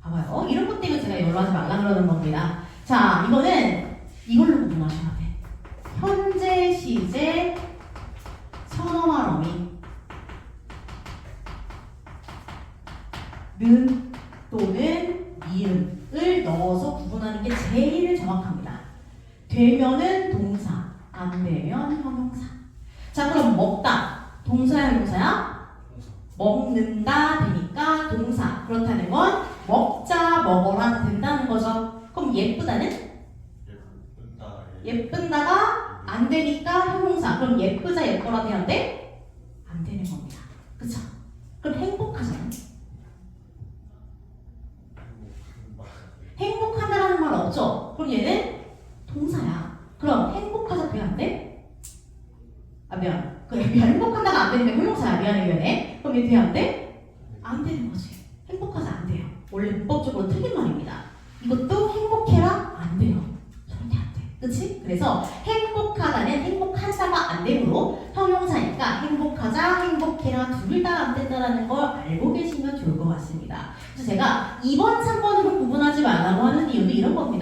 A: 봐봐요. 이런 것 때문에 제가 연락하지 말라 그러는 겁니다. 자, 이거는 이걸로 구분하셔야 돼. 현재 시제 선어말 어미 는 또는 미음을 넣어서 구분하는 게 제일 정확합니다. 되면은 동사, 안 되면 형용사. 자, 그럼 먹다 동사야, 형용사야? 먹는다 되니까 동사. 그렇다는 건 먹자, 먹어라 된다는 거죠. 그럼 예쁘다는? 예쁜다가 안 되니까 형용사. 그럼 예쁘자, 예뻐라 돼야 안 돼? 안 되는 겁니다. 그쵸? 그럼 행복하잖아. 행복하다라는 말 없죠? 그럼 얘는 동사야. 그럼 행복하자 돼야 안 돼? 아, 미안. 그래, 미안. 행복하다가 안 되니까 형용사야. 미안해. 그럼 얘 돼야 안 돼? 안 되는 거지. 행복하자 안 돼요. 원래 문법적으로 틀린 말입니다. 이것도 행복해라? 안 돼요. 절대 안 돼. 그치? 그래서 행복하다는 행복하자가 안 되므로 형용사니까 행복하자, 행복해라 둘 다 안 된다라는 걸 알고 계시면 좋을 것 같습니다. 그래서 제가 이번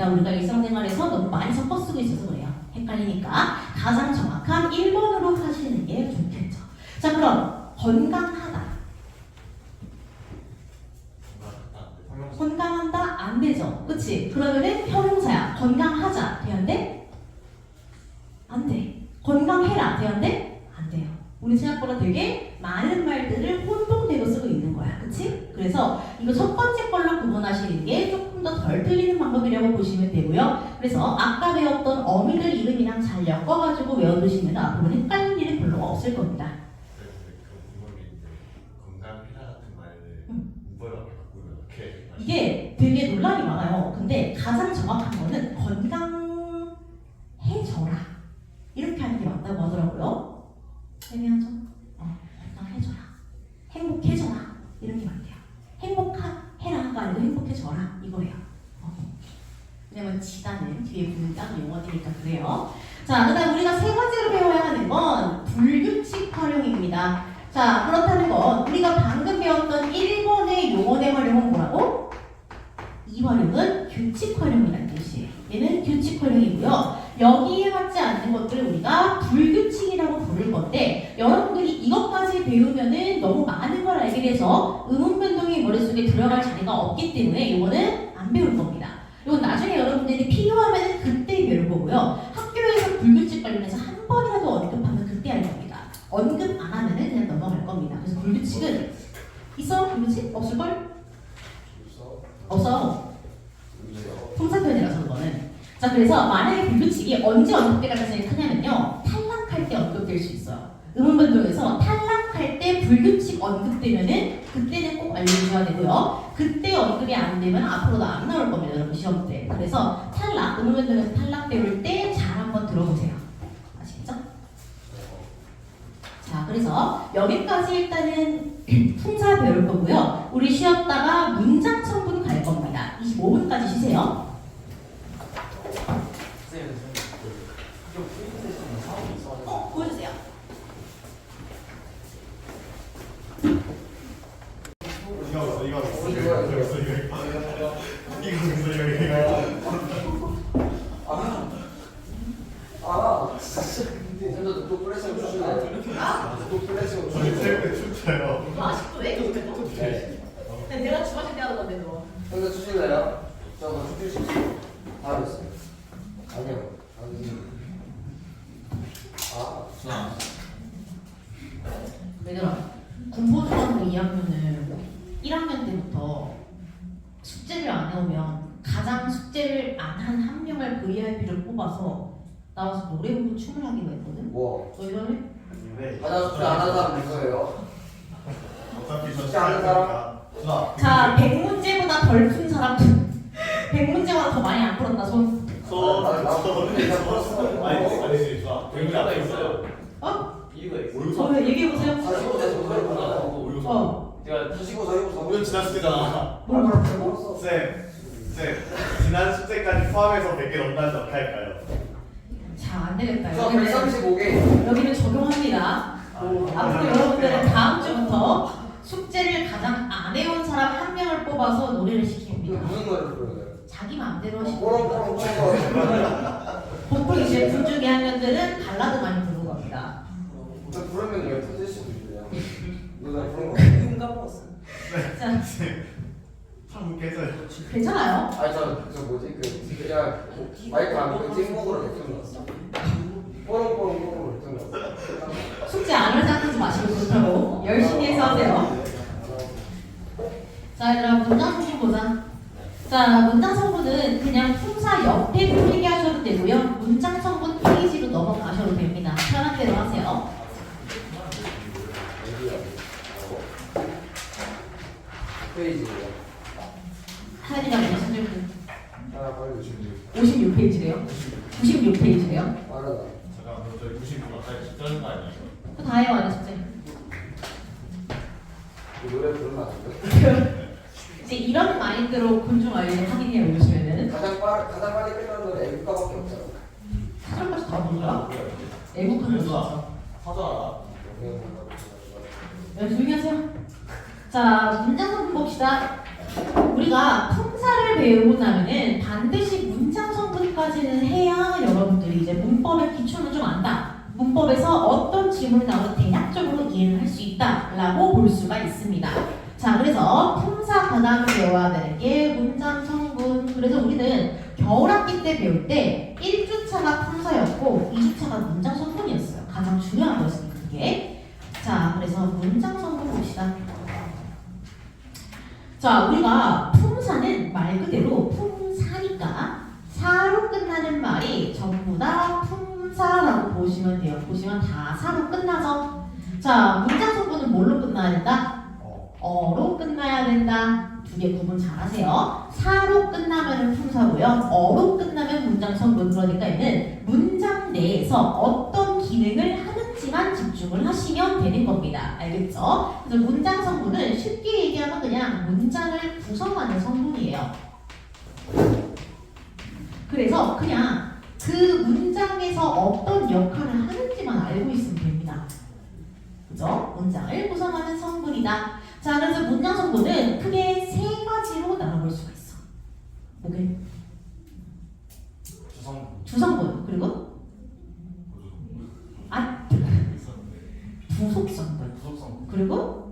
A: 겁니다. 우리가 일상생활에서 너무 많이 섞어 쓰고 있어서 그래요. 헷갈리니까 가장 정확한 1번으로 하시는 게 좋겠죠. 자, 그럼 건강하다. 건강한다 안 되죠. 그치? 그러면은 형용사야. 건강하자 돼야 안 돼? 안 돼. 건강해라 돼야 안 돼? 안 돼요. 우리 생각보다 되게 많은 말들을 혼동되고 쓰고 있는 거야. 그치? 그래서 이거 첫 번째 걸로 구분하시는 게 조금 더 덜 틀리는 방법이라고 보시면 되고요. 그래서 아까 배웠던 어미들 이름이랑 잘 엮어가지고 외워두시면 앞으로 헷갈릴 일은 별로 없을 겁니다. 이게 되게 논란이 많아요. 근데 가장 정확한 거는 건강해져라 이렇게 하는 게 맞다고 하더라고요. 애매하죠? 건강해져라, 행복해져라 이런 게 맞대요. 행복해라가 아니고 행복해져라 이거예요. 왜냐면 지다는 뒤에 붙는 딱 용어들이니까 그래요. 자, 그다음 우리가 세 번째로 배워야 하는 건 불규칙 활용입니다. 자, 그렇다는 건 우리가 방금 배웠던 1번의 용어의 활용은 뭐라고? 이 활용은 규칙 활용이라는 뜻이에요. 얘는 규칙 활용이고요. 여기에 맞지 않는 것들을 우리가 불규칙이라고 부를 건데 여러분들이 이것까지 배우면은 너무 많은 걸 알게 돼서 의문 변동이 머릿속에 들어갈 자리가 없기 때문에 이거는 안 배울 겁니다. 이건 나중에 여러분들이 필요하면 그때 배울 거고요. 학교에서 불규칙 관련해서 한 번이라도 언급하면 그때 할 겁니다. 언급 안 하면은 그냥 넘어갈 겁니다. 그래서 불규칙은 있어? 불규칙? 없을걸? 없어. 통사편이라서 그거는. 자, 그래서 만약에 불규칙이 언제 언급될 가능성이 크냐면요. 탈락할 때 언급될 수 있어요. 음운변동에서 탈락할 때 불규칙 언급되면은 그때는 꼭 알려줘야 되고요. 그때 언급이 안 되면 앞으로도 안 나올 겁니다, 여러분 시험 때. 그래서 탈락, 음운변동에서 탈락 배울 때 잘 한번 들어보세요. 아시겠죠? 자, 그래서 여기까지 일단은 품사 배울 거고요. 우리 쉬었다가 문장 첨분 갈 겁니다. 25분까지 쉬세요. 보여주세요.
C: 또 플래시로 주시나요? 또 플래시로 주시나요?
A: 아직도 왜 그렇게 또? 내가 주마실 때 하는 건데 너.
C: 형도 주실래요? 저거 주실 수 있어요. 다 됐어요. 아니요.
A: 얘들아, 군보중학교 2학년은 1학년 때부터 숙제를 안 해오면 가장 숙제를 안 한 한 명을 VIP를 뽑아서 나와서 노래 부르고 춤을 하기로 했거든?
C: 뭐?
A: 너 이럴래?
C: 가장 숙제 안 한 사람 누구예요?
B: 어차피 저
C: 숙제 안 한 사람?
A: 자, 100문제보다 덜 푼 사람 100문제보다 더 많이 안 풀었다 손.
B: 아니 좋아.
D: 이유가 있어요.
A: 어?
D: 이유가 있어요.
A: 저 얘기해보세요.
C: 다시고 다시고
A: 어.
D: 제가
C: 다시고 다시고
B: 5년 지났을 때잖아.
C: 뭘
B: 쌤, 지난 숙제까지 포함해서 100개 넘는다는데 어떻게 할까요?
A: 자, 안 되겠다.
C: 저 135개.
A: 여기는 적용합니다. 앞으로 여러분들은 다음 주부터 숙제를 가장 안 해온 사람 한 명을 뽑아서 노래를 시킵니다.
C: 무슨 노래를 불러요?
A: 자기 마음대로 하시는
C: 뽀롱뽀롱
A: 거예요. 보통 이제 군중의 학년들은 발라드 많이 부르는 겁니다.
C: 저 부르면 왜 터질 수도 있어요. 누가 부른 거?
A: 자,
B: 참 깨져요.
A: 괜찮아요.
C: 아니 저 뭐지 그냥 마이크 안 끄고 찍먹으로 렉션 났어. 뽀롱뽀롱뽀롱 렉션 났어.
A: 숙제 안 할 생각하지 마시고 그렇다고 열심히 해서 하세요. 자, 얘들아 문장 성분 보자. 자, 문장 성분은 그냥 품사 옆에 풀리게 하셔도 되고요. 문장 성분 페이지로 넘어가셔도 됩니다. 편한 대로 하세요.
C: 페이지예요.
A: 하연이랑 무슨 줄
C: 아 빨리 준비.
A: 56페이지래요. 96페이지래요.
C: 빠르다.
B: 잠깐만, 저희 96분 아까 진짜는 거 아니에요?
A: 그거 다 해요, 안 숙제.
C: 이 노래 부르면 안 돼?
A: 이제 이런 마인드로 군중 아이를 확인해 보시면은
C: 가장 빨리 끝나는 노래 애국가밖에 없잖아.
A: 사람까지 다 몰라. 애국하는 거 진짜.
B: 하자.
A: 조용히 하세요. 자, 문장 성분 봅시다. 우리가 품사를 배우고 나면은 반드시 문장 질문이 나오면 대략적으로 이해를 할 수 있다라고 볼 수가 있습니다. 자, 그래서 품사 가담 배워야 되는 게 문장 성분. 그래서 우리는 겨울학기 때 배울 때 1주차가 품사였고 2주차가 문장 성분이었어요. 가장 중요한 거였으니까 그게. 자, 그래서 문장 성분 봅시다. 자, 우리가 품사는 말 그대로 품사니까 사로 끝나는 말이 전부 다 품사라고 보시면 돼요. 보시면 다 사로 끝나죠. 자, 문장 성분은 뭘로 끝나야 된다? 어로 끝나야 된다. 두 개 구분 잘 하세요. 사로 끝나면 품사고요. 어로 끝나면 문장 성분. 그러니까 얘는 문장 내에서 어떤 기능을 하는지만 집중을 하시면 되는 겁니다. 알겠죠? 그래서 문장 성분은 쉽게 얘기하면 그냥 문장을 구성하는 성분이에요. 그래서 그냥 그 문장에서 어떤 역할을 하는지만 알고 있으면 됩니다. 그죠? 문장을 구성하는 성분이다. 자, 그래서 문장 성분은 크게 세 가지로 나눠볼 수가 있어. 뭐게? 주성분. 그리고 부속성분. 그리고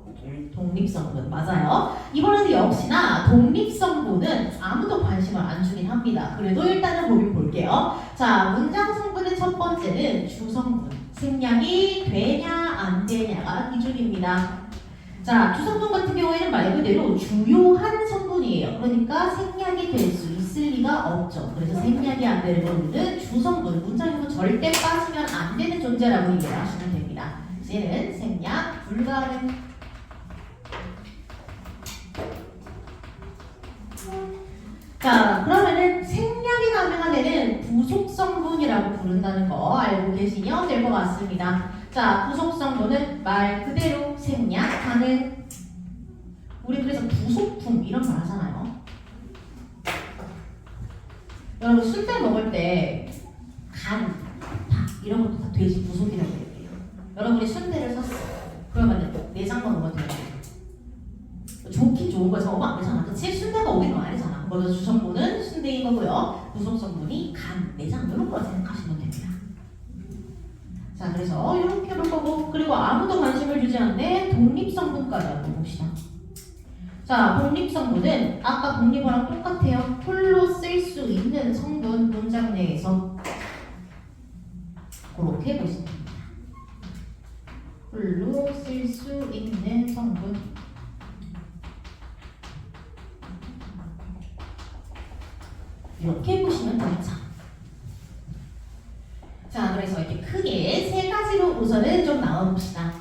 A: 독립성분. 맞아요. 이번에도 역시나 독립성분은 아무도 관심을 안 주긴 합니다. 그래도 일단은 보긴 볼게요. 자, 문장 성분의 첫 번째는 주성분. 생략이 되냐 안 되냐가 기준입니다. 자, 주성분 같은 경우에는 말 그대로 주요한 성분이에요. 그러니까 생략이 될 수 있을 리가 없죠. 그래서 생략이 안 되는 것들은 주성분, 문장에서 절대 빠지면 안 되는 존재라고 이해를 하시면 됩니다. 얘는 생략 불가능. 자, 그러면은 생략이 가능한 애는 부속성분이라고 부른다는 거 알고 계시면 될 것 같습니다. 자, 부속성분은 말 그대로 생략 가능. 우리 그래서 부속품 이런 말 하잖아요. 여러분 순대 먹을 때 간, 닭 이런 것도 다 돼지 부속이라고 얘기해요. 여러분이 순대를 샀어. 그러면 내장만 먹어도 돼요. 좋긴 좋은 거에서 먹으면 안 되잖아. 그치? 순대가 오긴 거 아니잖아. 그래서 주성분은 순대인 거고요. 부속성분이 간, 내장 이런 거 생각하시면 됩니다. 자, 그래서 이렇게 볼 거고, 그리고 아무도 관심을 주지 않는 독립성분까지 한번 봅시다. 자, 독립성분은 아까 독립어랑 똑같아요. 홀로 쓸 수 있는 성분 문장 내에서 그렇게 보시면 됩니다. 홀로 쓸 수 있는 성분. 이렇게 보시면 되죠. 자, 그래서 이렇게 크게 세 가지로 우선은 좀 나눠봅시다.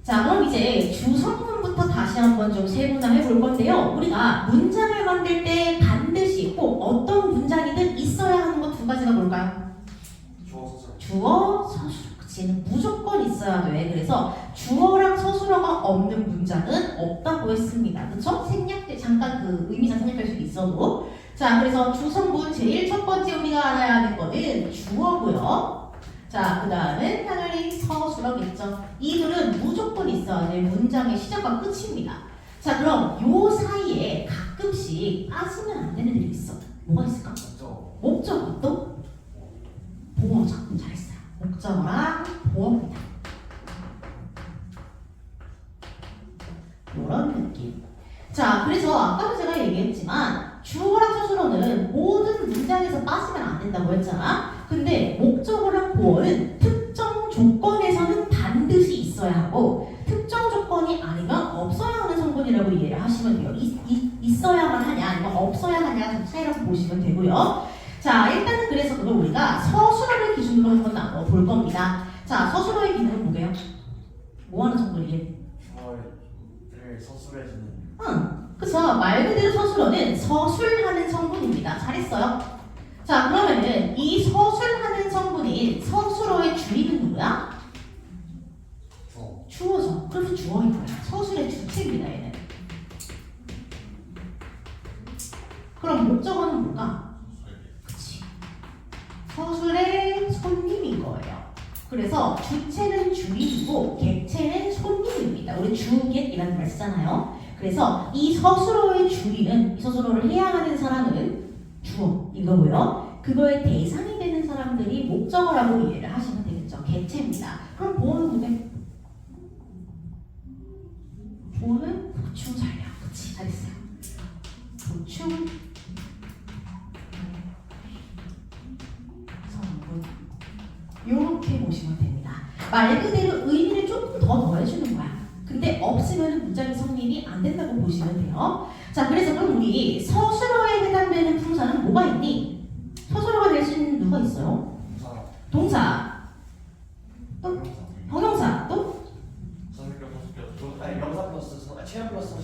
A: 자, 그럼 이제 주성분부터 다시 한번 좀 세분화해 볼 건데요. 우리가 문장을 만들 때 반드시 꼭 어떤 문장이든 있어야 하는 것 두 가지가 뭘까요? 주어, 서술어. 그치? 무조건 있어야 돼. 그래서 주어랑 서술어가 없는 문장은 없다고 했습니다. 그쵸? 생략 때 잠깐 그 의미상 생략할 수도 있어도. 자, 그래서 주성분 제일 첫 번째 우리가 알아야 하는 거는 주어고요. 자, 그 다음은 당연히 서술어겠죠. 이들은 무조건 있어야 될 문장의 시작과 끝입니다. 자, 그럼 요 사이에 가끔씩 빠지면 안 되는 일이 있어. 뭐가 있을까? 목적어 또 보어죠. 잘했어요. 목적어랑 보어입니다. 이런 느낌. 자, 그래서 아까도 제가 얘기했지만 주어랑 서술어는 모든 문장에서 빠지면 안 된다고 했잖아. 근데 목적어랑 보어는 특정 조건에서는 반드시 있어야 하고 특정 조건이 아니면 없어야 하는 성분이라고 이해를 하시면 돼요. 있어야만 하냐 아니면 없어야 하냐 차이라고 보시면 되고요. 자, 일단은 그래서 그걸 우리가 서술어를 기준으로 한번 나눠볼 겁니다. 자, 서술어의 기능은 뭐게요? 뭐 하는 성분이게?
B: 주어를 서술해주는.
A: 그쵸. 말 그대로 서술어는 서술하는 성분입니다. 잘했어요. 자, 그러면은 이 서술하는 성분인 서술어의 주인은 누구야? 주어죠. 그래서 주어인 거야. 서술의 주체입니다, 얘는. 그럼 목적어는 뭘까? 그치. 서술의 손님인 거예요. 그래서 주체는 주인이고 객체는 손님입니다. 우리 주객이라는 말 쓰잖아요. 그래서 이 서술어의 주인은 이 서술어를 해야 하는 사람은 주어인 거고요. 그거의 대상이 되는 사람들이 목적어라고 이해를 하시면 되겠죠. 개체입니다. 그럼 보호는 누구예요? 보호는 보충 전략. 그치, 잘했어요. 보충 성분. 요렇게 보시면 됩니다. 말 그대로 의미를 조금 더 더해주는 거야. 근데 없으면 문장이 성립이 안 된다고 보시면 돼요. 자, 그래서 그럼 우리 서술어에 해당되는 품사는 뭐가 있니? 서술어가 될 수 있는 누가 있어요? 동사, 또 형용사, 또
B: 아니 명사 플러스 체험 플러스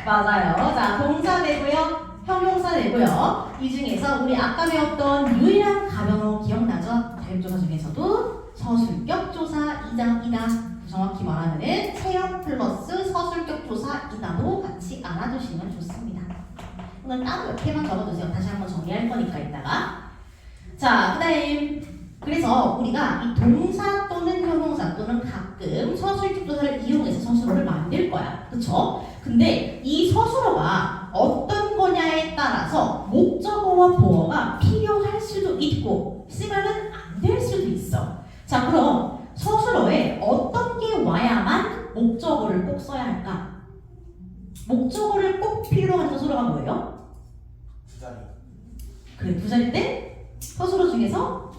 A: 맞아요. 자, 동사 되고요, 형용사 되고요. 이 중에서 우리 아까 배웠던 유일한 가변어 기억나죠? 자격조사 중에서도 서술격 조사이다. 정확히 말하면은 체험 플러스 서술격 조사이다도 같이 알아두시면 좋습니다. 오늘 따로 몇 개만 적어두세요. 다시 한번 정리할 거니까 이따가. 자, 그다음 그래서 우리가 이 동사 또는 형용사 또는 가끔 서술격 조사를 이용해서 서술어를 만들 거야. 그쵸? 근데 이 서술어가 어떤 거냐에 따라서 목적어와 보어가 필요할 수도 있고 쓰면은 안 될 수도 있어. 자, 그럼 서술어에 어떤 게 와야만 목적어를 꼭 써야 할까? 목적어를 꼭 필요로 하는 서술어가 뭐예요?
B: 부자리
A: 그래, 부자리인데 서술어 중에서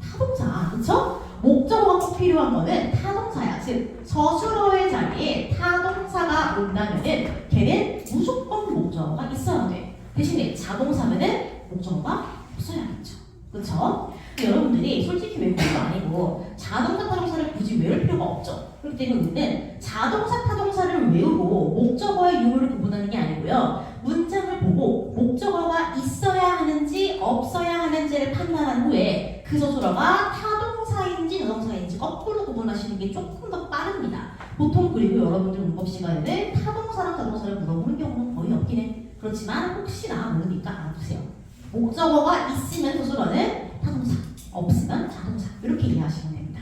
A: 타동사, 그쵸? 목적어가 꼭 필요한 거는 타동사야. 즉 서술어의 자리에 타동사가 온다면은 걔는 무조건 목적어가 있어야 돼. 대신에 자동사면은 목적어가 없어야겠죠. 그쵸? 여러분들이 솔직히 외국어도 아니고 자동사 타동사를 굳이 외울 필요가 없죠. 그렇기 때문에 우리는 자동사 타동사를 외우고 목적어의 유무를 구분하는 게 아니고요. 문장을 보고 목적어가 있어야 하는지 없어야 하는지를 판단한 후에 그 서술어가 타동사인지 자동사인지 거꾸로 구분하시는 게 조금 더 빠릅니다. 보통 그리고 여러분들 문법 시간에는 타동사랑 자동사를 물어보는 경우는 거의 없긴 해. 그렇지만 혹시나 모르니까 알아두세요. 목적어가 있으면 서술어는 타동사, 없으면 자동사 이렇게 이해하시면 됩니다.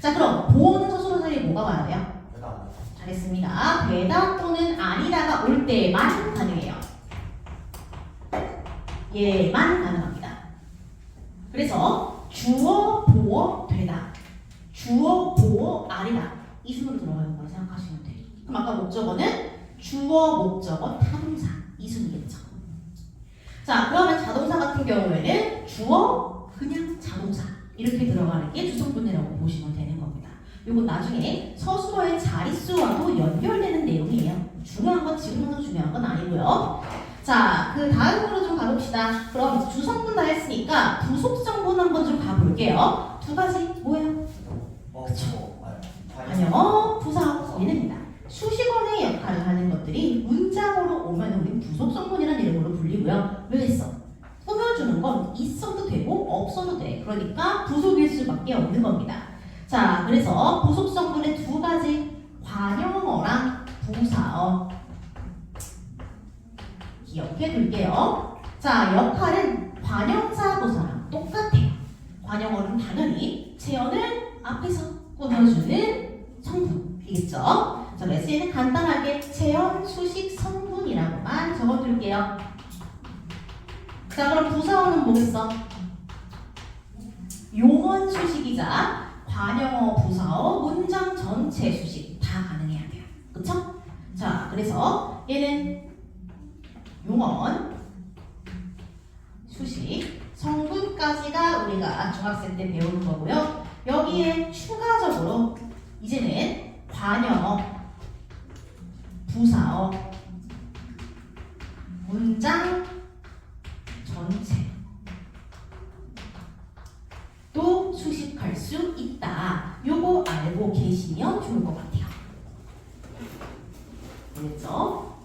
A: 자, 그럼 보어는 서술어 사이에 뭐가 와야 돼요?
B: 대단
A: 잘했습니다. 되다 또는 아니다가 올 때만 가능해요. 얘만 가능합니다. 그래서 주어, 보어, 되다. 주어, 보어, 아니다. 이 순으로 들어가는 거라 생각하시면 돼요. 그럼 아까 목적어는 주어, 목적어, 타동사 이 순이겠죠. 자, 그러면 자동사 같은 경우에는 주어, 그냥 자동사 이렇게 들어가는 게 주성분해라고 보시면 되는 겁니다. 요거 나중에 서술어의 자릿수와도 연결되는 내용이에요. 중요한 건 지금 항상 중요한 건 아니고요. 자, 그 다음으로 좀 가봅시다. 그럼 이제 주성분 다 했으니까 부속성분 한번 좀 가볼게요. 두 가지 뭐예요?
B: 그쵸
A: 관여, 부사, 얘네입니다. 수식어의 역할을 하는 것들이 문장으로 오면 우리 부속성분이라는 이름으로 불리고요. 왜 했어? 꾸며주는 건 있어도 되고 없어도 돼. 그러니까 부속일 수밖에 없는 겁니다. 자, 그래서 부속성분의 두 가지 관용어랑 부사어 기억해 둘게요. 자, 역할은 관형사 부사랑 똑같아요. 관용어는 당연히 체어는 앞에서 꾸며주는 성분이겠죠. 자, 레슨에는 간단하게 체험, 수식, 성분이라고만 적어둘게요. 자, 그럼 부사어는 뭐겠어? 용언 수식이자 관형어, 부사어, 문장 전체 수식 다 가능해야 돼요. 그쵸? 자, 그래서 얘는 용언, 수식, 성분까지가 우리가 중학생 때 배우는 거고요. 여기에 추가적으로 이제는 관형어, 부사어, 문장 전체 또 수식할 수 있다. 요거 알고 계시면 좋을 것 같아요. 알겠죠?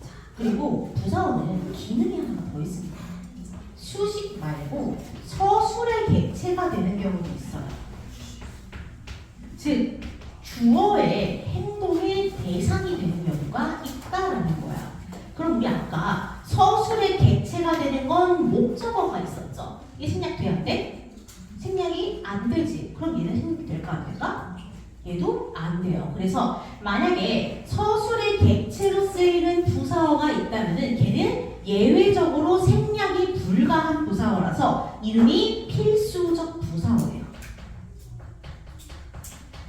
A: 자, 그리고 부사어는 기능이 하나 더 있습니다. 수식 말고 서술의 객체가 되는 경우도 있어요. 즉, 주어의 행동의 대상이 되는 경우가 있다라는 거야. 그럼 우리 아까 서술의 객체가 되는 건 목적어가 있었죠. 이게 생략돼야 돼? 생략이 안 되지. 그럼 얘는 생략이 될까 안 될까? 얘도 안 돼요. 그래서 만약에 서술의 객체로 쓰이는 부사어가 있다면은 걔는 예외적으로 생략이 불가한 부사어라서 이름이 필수적 부사어예요.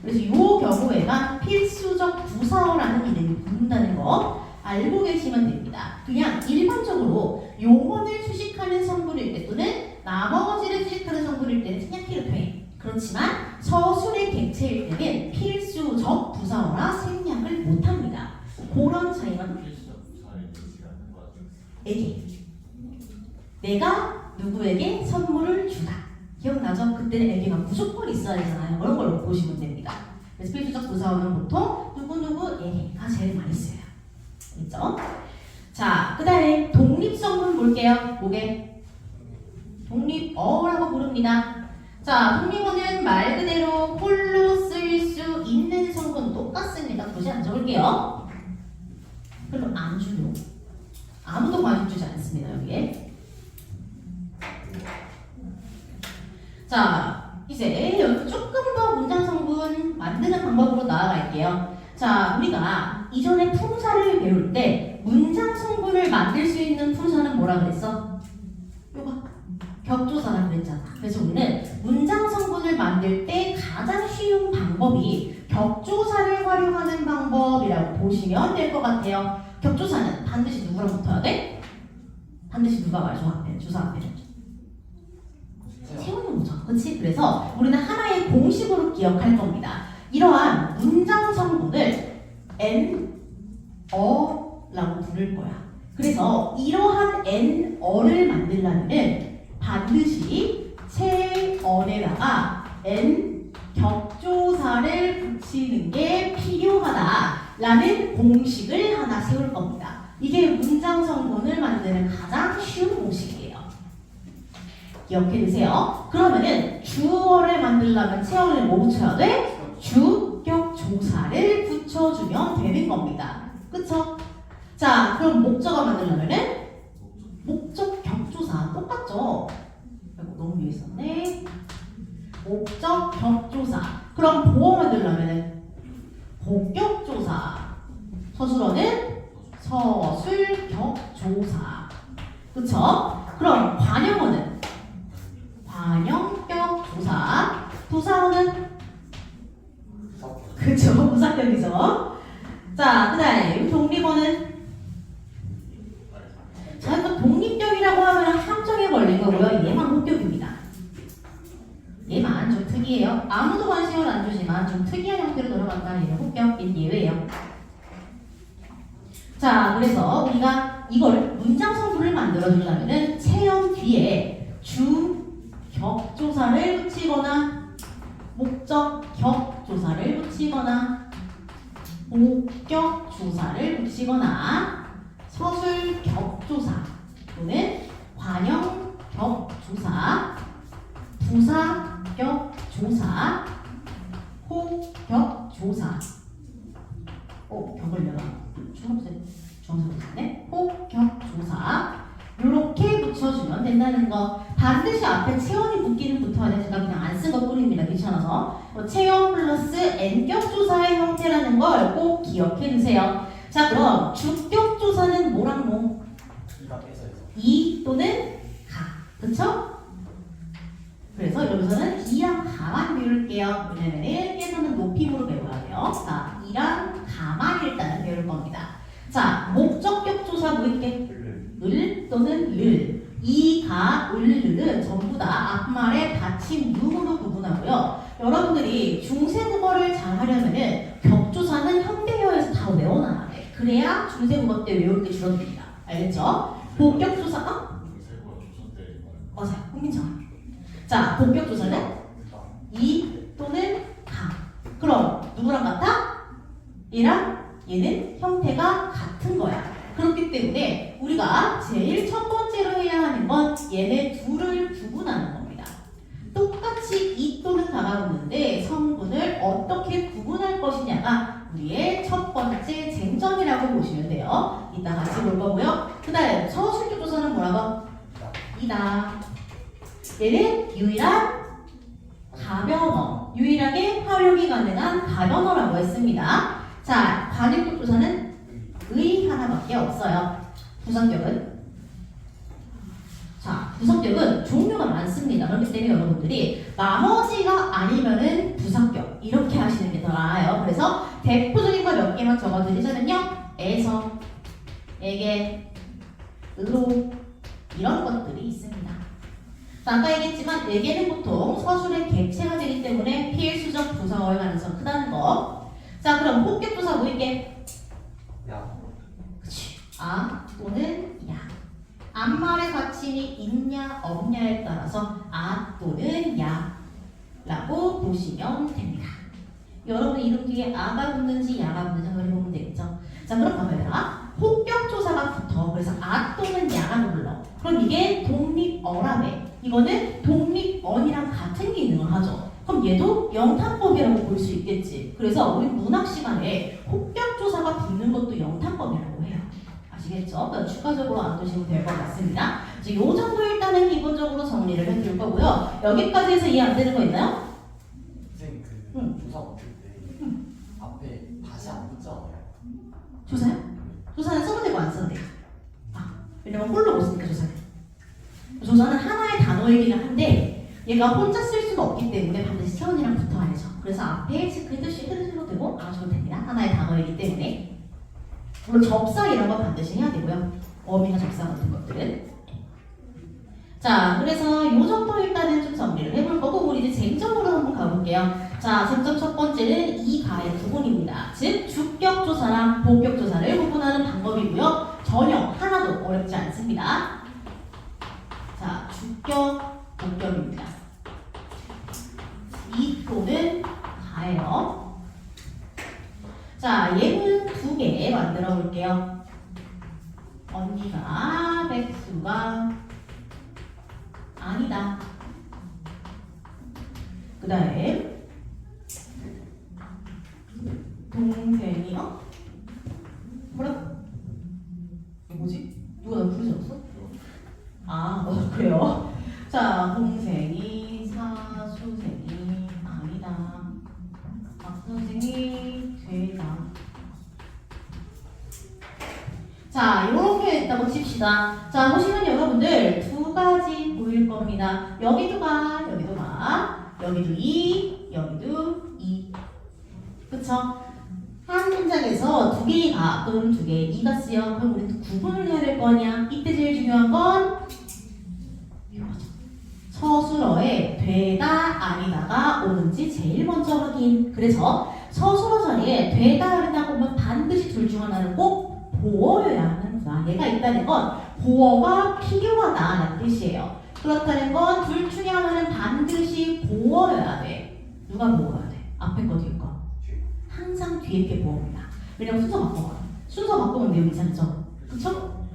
A: 그래서 이 경우에만 필수적 부사어라는 이름이 붙는다는 거 알고 계시면 됩니다. 그냥 일반적으로 용언을 수식하는 성분일 때 또는 나머지를 수식하는 성분일 때는 생략해도 돼. 그렇지만 서술의 객체일 때는 필수적 부사어라 생략을 못합니다. 그런 차이만 에게 내가 누구에게 선물을 주다. 기억나죠? 그때는 에게가 무조건 있어야 되잖아요. 그런 걸로 보시면 됩니다. 그래서 필수적 부사어는 보통 누구누구에게가 제일 많이 써요. 있죠? 자, 그 다음에 독립성분 볼게요. 뭐게? 독립어라고 부릅니다. 자, 독립어는 말 그대로 홀로 쓸 수 있는 성분 똑같습니다. 굳이 안 적을게요. 그럼 안주요. 아무도 관심 주지 않습니다. 여기에. 자, 이제 여기 조금 더 문장 성분 만드는 방법으로 나아갈게요. 자, 우리가 이전에 품사를 배울 때 문장 성분을 만들 수 있는 품사는 뭐라 그랬어? 요거 격조사라 그랬잖아. 그래서 우리는 문장 성분을 만들 때 가장 쉬운 방법이 격조사를 활용하는 방법이라고 보시면 될 것 같아요. 격조사는 반드시 누구랑 붙어야 돼? 반드시 누가 말죠? 앞에, 주사 앞에는. 세우는 거죠. 그치? 그래서 우리는 하나의 공식으로 기억할 겁니다. 이러한 문장 성분을 N어라고 부를 거야. 그래서 이러한 N어를 만들려면 반드시 체언에다가 N 격조사를 붙이는 게 필요하다라는 공식을 하나 세울 겁니다. 이게 문장 성분을 만드는 가장 쉬운 공식이에요. 기억해 두세요. 그러면은 주어를 만들려면 체언을 뭐 붙여야 돼? 주격조사를 붙여주면 되는 겁니다. 그쵸? 자, 그럼 목적어 만들려면은 목적 격조사 똑같죠? 아이고, 너무 위에 있었네. 목적 격조사. 그럼 보어 만들려면은 복격조사. 서술어는 서술격조사. 그쵸? 그럼 관형어는 관형격조사. 부사어는 그쵸? 부사격이죠. 자, 그 다음에 독립어는 자, 이거 독립격이라고 하면 함정에 걸린 거고요. 얘만 혹격입니다. 얘만 좀 특이해요. 아무도 관심을 안 주지만 좀 특이한 형태로 돌아간다는 얘는 혹격인 예외예요. 자, 그래서 우리가 이걸 문장 성분을 만들어주려면 체험 뒤에 주격조사를 붙이거나 목적격조사를 붙이거나 목격조사를 붙이거나 서술격조사 또는 관형격조사, 부사격조사, 호격조사. 격을 내가 중학생 붙였네. 호격조사 이렇게 붙여주면 된다는 거. 반드시 앞에 체언이 붙기는 붙어야 돼. 제가 그냥 안 쓴 것 뿐입니다. 귀찮아서. 체언 플러스 N격조사의 형태라는 걸 꼭 기억해 두세요. 자, 그럼 주격조사는 뭐랑 뭐? 이 또는 가. 그쵸? 그래서 여기서는 이랑 가만 배울게요. 왜냐면은 깨서는 높임으로 배워야 돼요. 자, 이랑 가만 일단은 배울 겁니다. 자, 목적격조사 뭐 있게? 을 또는 를. 이, 가, 을, 르는 전부 다 앞말의 받침 유무로 구분하고요. 여러분들이 중세국어를 잘 하려면은 격조사는 현대어에서 다 외워놔야 돼. 그래야 중세국어 때 외울 게 줄어듭니다. 알겠죠? 복격조사, 맞아요. 홍민정. 자, 복격조사는 이 또는 가. 그럼 누구랑 같아? 얘랑 얘는 형태가 같은 거야. 그렇기 때문에 우리가 제일 첫 번째로 해야 하는 건 얘네 둘을 구분하는 겁니다. 똑같이 이 또는 가가 붙는데 성분을 어떻게 구분할 것이냐가 우리의 첫 번째 쟁점이라고 보시면 돼요. 이따 같이 볼 거고요. 그 다음 서술격조사는 뭐라고? 이다. 얘는 유일한 가변어, 유일하게 활용이 가능한 가변어라고 했습니다. 자, 관용격 조사는 의 하나밖에 없어요. 부성격은? 자, 부성격은 종류가 많습니다. 그렇기 때문에 여러분들이 나머지가 아니면은 부성격 이렇게 하시는 게 더 나아요. 그래서 대표적인 거 몇 개만 적어드리자면요. 에서, 에게, 으로 이런 것들이 있습니다. 자, 아까 얘기했지만 에게는 보통 서술의 객체가 되기 때문에 필수적 부사어의 가능성 크다는 거. 자, 그럼 본격조사 보일게.
C: 야.
A: 그치. 아 또는 야. 앞말의 가치니 있냐 없냐에 따라서 아 또는 야 라고 보시면 됩니다. 여러분 이름 뒤에 아가 붙는지 야가 붙는지 한번 해보면 되겠죠. 자, 그럼 봐봐요. 본격조사가 붙어. 그래서 아 또는 야라고 불러. 그럼 이게 독립어라며. 이거는 독립언이랑 같은 기능을 하죠. 그럼 얘도 영탄법이라고 볼 수 있겠지. 그래서 우리 문학 시간에 본격조사가 붙는 것도 영탄법이라고 해요. 아시겠죠? 그러니까 추가적으로 안 두시면 될 것 같습니다. 이 정도 일단은 기본적으로 정리를 해줄 거고요. 여기까지 해서 이해 안 되는 거 있나요?
D: 선생님 조사 맡을 때 앞에 다시 안 붙잖아요.
A: 조사요? 조사는 써도 되고 안 써도 돼요. 왜냐면 홀로 못 쓰니까 조사는. 조사는 하나의 단어이기는 한데 얘가 혼자 쓸 수가 없기 때문에 반드시 채원이랑 붙어야죠. 그래서 앞에 그 해도 되고 안 하셔도 됩니다. 하나의 단어이기 때문에. 물론 접사 이런 거 반드시 해야 되고요. 어미나 접사 같은 것들은. 자, 그래서 이 정도 일단은 좀 정리를 해볼 거고 우리 이제 쟁점으로 한번 가볼게요. 자, 쟁점 첫 번째는 이 가의 구분입니다. 즉 주격조사랑 본격조사를 구분하는 방법이고요. 전혀 하나도 어렵지 않습니다. 자, 주격, 본격입니다. 이 또는 가예요. 자, 예문 2개 만들어 볼게요. 언니가 백수가 아니다. 그 다음에 동생이 뭐라? 뭐지? 누가 나 부르셨어? 그래요? 자, 동생이 사수생이 아니다. 박선생이 되다. 자, 이렇게 있다고 칩시다. 자, 보시면 여러분들 두 가지 보일 겁니다. 여기도 가, 여기도 가. 여기도 이, 여기도 이. 그쵸? 한 문장에서 두 개의 가 또는 두 개의 이가 쓰여. 그럼 우리는 구분을 해야 될 거 아니야. 이때 제일 중요한 건 이거죠. 서술어에 되다 아니다가 오는지 제일 먼저 확인. 그래서 서술어 자리에 되다 아니다가 오면 반드시 둘 중 하나는 꼭 보어여야 하는구나. 얘가 있다는 건 보어가 필요하다는 뜻이에요. 그렇다는 건 둘 중에 하나는 반드시 보어여야 돼. 누가 보어야 돼? 앞에 거 뒤에 거. 항상 뒤에 게 보어입니다. 왜냐면 순서 바꿔봐. 순서 바꾸면 내용 이상하죠. 그쵸?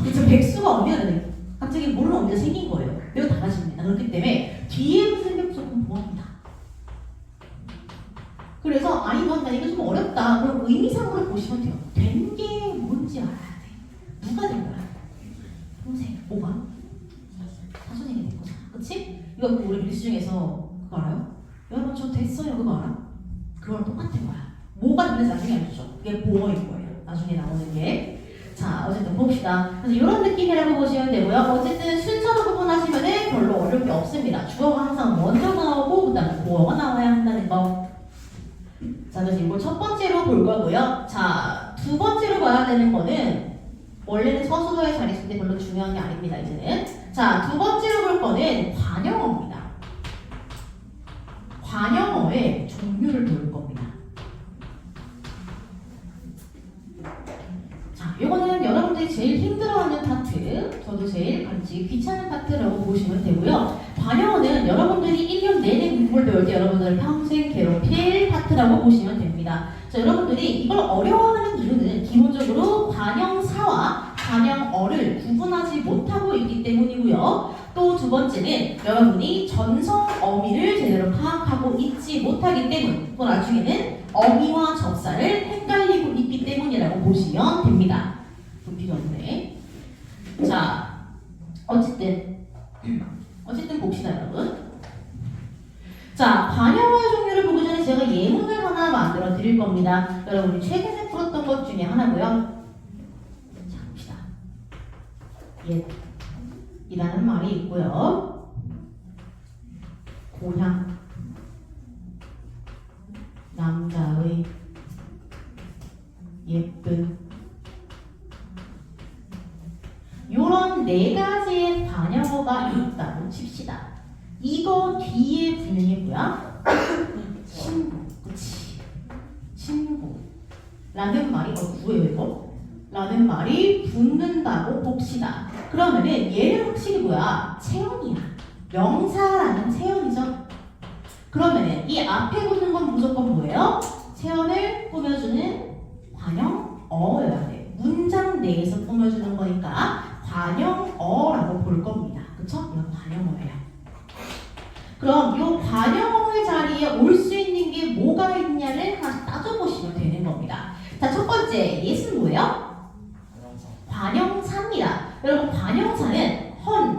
A: 그쵸. 백수가 언니가 되네. 갑자기 모르는 언니가 생긴 거예요. 매우 달라집니다. 그렇기 때문에 뒤에 붙는 게 무조건 보어입니다. 그래서 아니 나 이거 좀 어렵다. 그럼 의미상으로 보시면 돼요. 된 게 뭔지 알아야 돼. 누가 된 거야? 동생. 뭐가? 사촌생이 된 거잖아. 그치? 이거 우리 밀수 중에서 그거 알아요? 여러분 저 됐어요. 그거 알아? 그거랑 똑같은 거야. 뭐가 됐는지 나중에 알려주죠. 그게 보어인 거예요. 나중에 나오는 게. 자, 어쨌든 봅시다. 그래서 이런 느낌이라고 보시면 되고요. 어쨌든 순서로 구분하시면은 별로 어려울 게 없습니다. 주어가 항상 먼저 나오고 그 다음에 보어가 나와야 한다는 거. 자, 그래서 이걸 첫 번째로 볼 거고요. 자, 두 번째로 봐야 되는 거는 원래는 서술어에 잘 있을 때 별로 중요한 게 아닙니다. 이제는. 자, 두 번째로 볼 거는 관형어입니다. 관형어의 종류를 볼 겁니다. 자, 요거는 여러분들이 제일 힘들어하는 파트, 저도 제일 가르치기 귀찮은 파트라고 보시면 되고요. 관형어는 여러분들이 1년 내내 공부를 배울 때 여러분들을 평생 괴롭힐 파트라고 보시면 됩니다. 자, 여러분들이 이걸 어려워하는 이유는 기본적으로 관형사와 관형어를 구분하지 못하고 있기 때문이고요. 또 두 번째는 여러분이 전성 어미를 제대로 파악하고 있지 못하기 때문, 또 나중에는 어미와 접사를 헷갈리고 있기 때문이라고 보시면 됩니다. 좀 필요 없네. 자, 어쨌든 봅시다, 여러분. 자, 관형어의 종류를 보기 전에 제가 드릴 겁니다. 여러분이 최근에 풀었던 것 중에 하나고요. 자, 봅시다. 옛이라는 말이 있고요. 고향, 남자의 예쁜, 요런 네 가지의 반영어가 있다고 칩시다. 이거 뒤에 붙는 게 뭐야? 친구, 그치? 친구 라는 말이 구해요 이거? 라는 말이 붙는다고 봅시다. 그러면은 얘는 확실히 뭐야? 체형이야. 명사라는 체형이죠. 그러면은 이 앞에 붙는 건 무조건 뭐예요? 체형을 꾸며주는 관형어여야 돼. 문장 내에서 꾸며주는 거니까 관형어라고 볼 겁니다. 그쵸? 이건 관형어예요. 그럼 이 관형어의 자리에 올 수 있는 게 뭐가 있냐를 하나 따져보시면 되는 겁니다. 자, 첫 번째 예는 뭐예요? 관형사입니다. 여러분 관형사는 헌,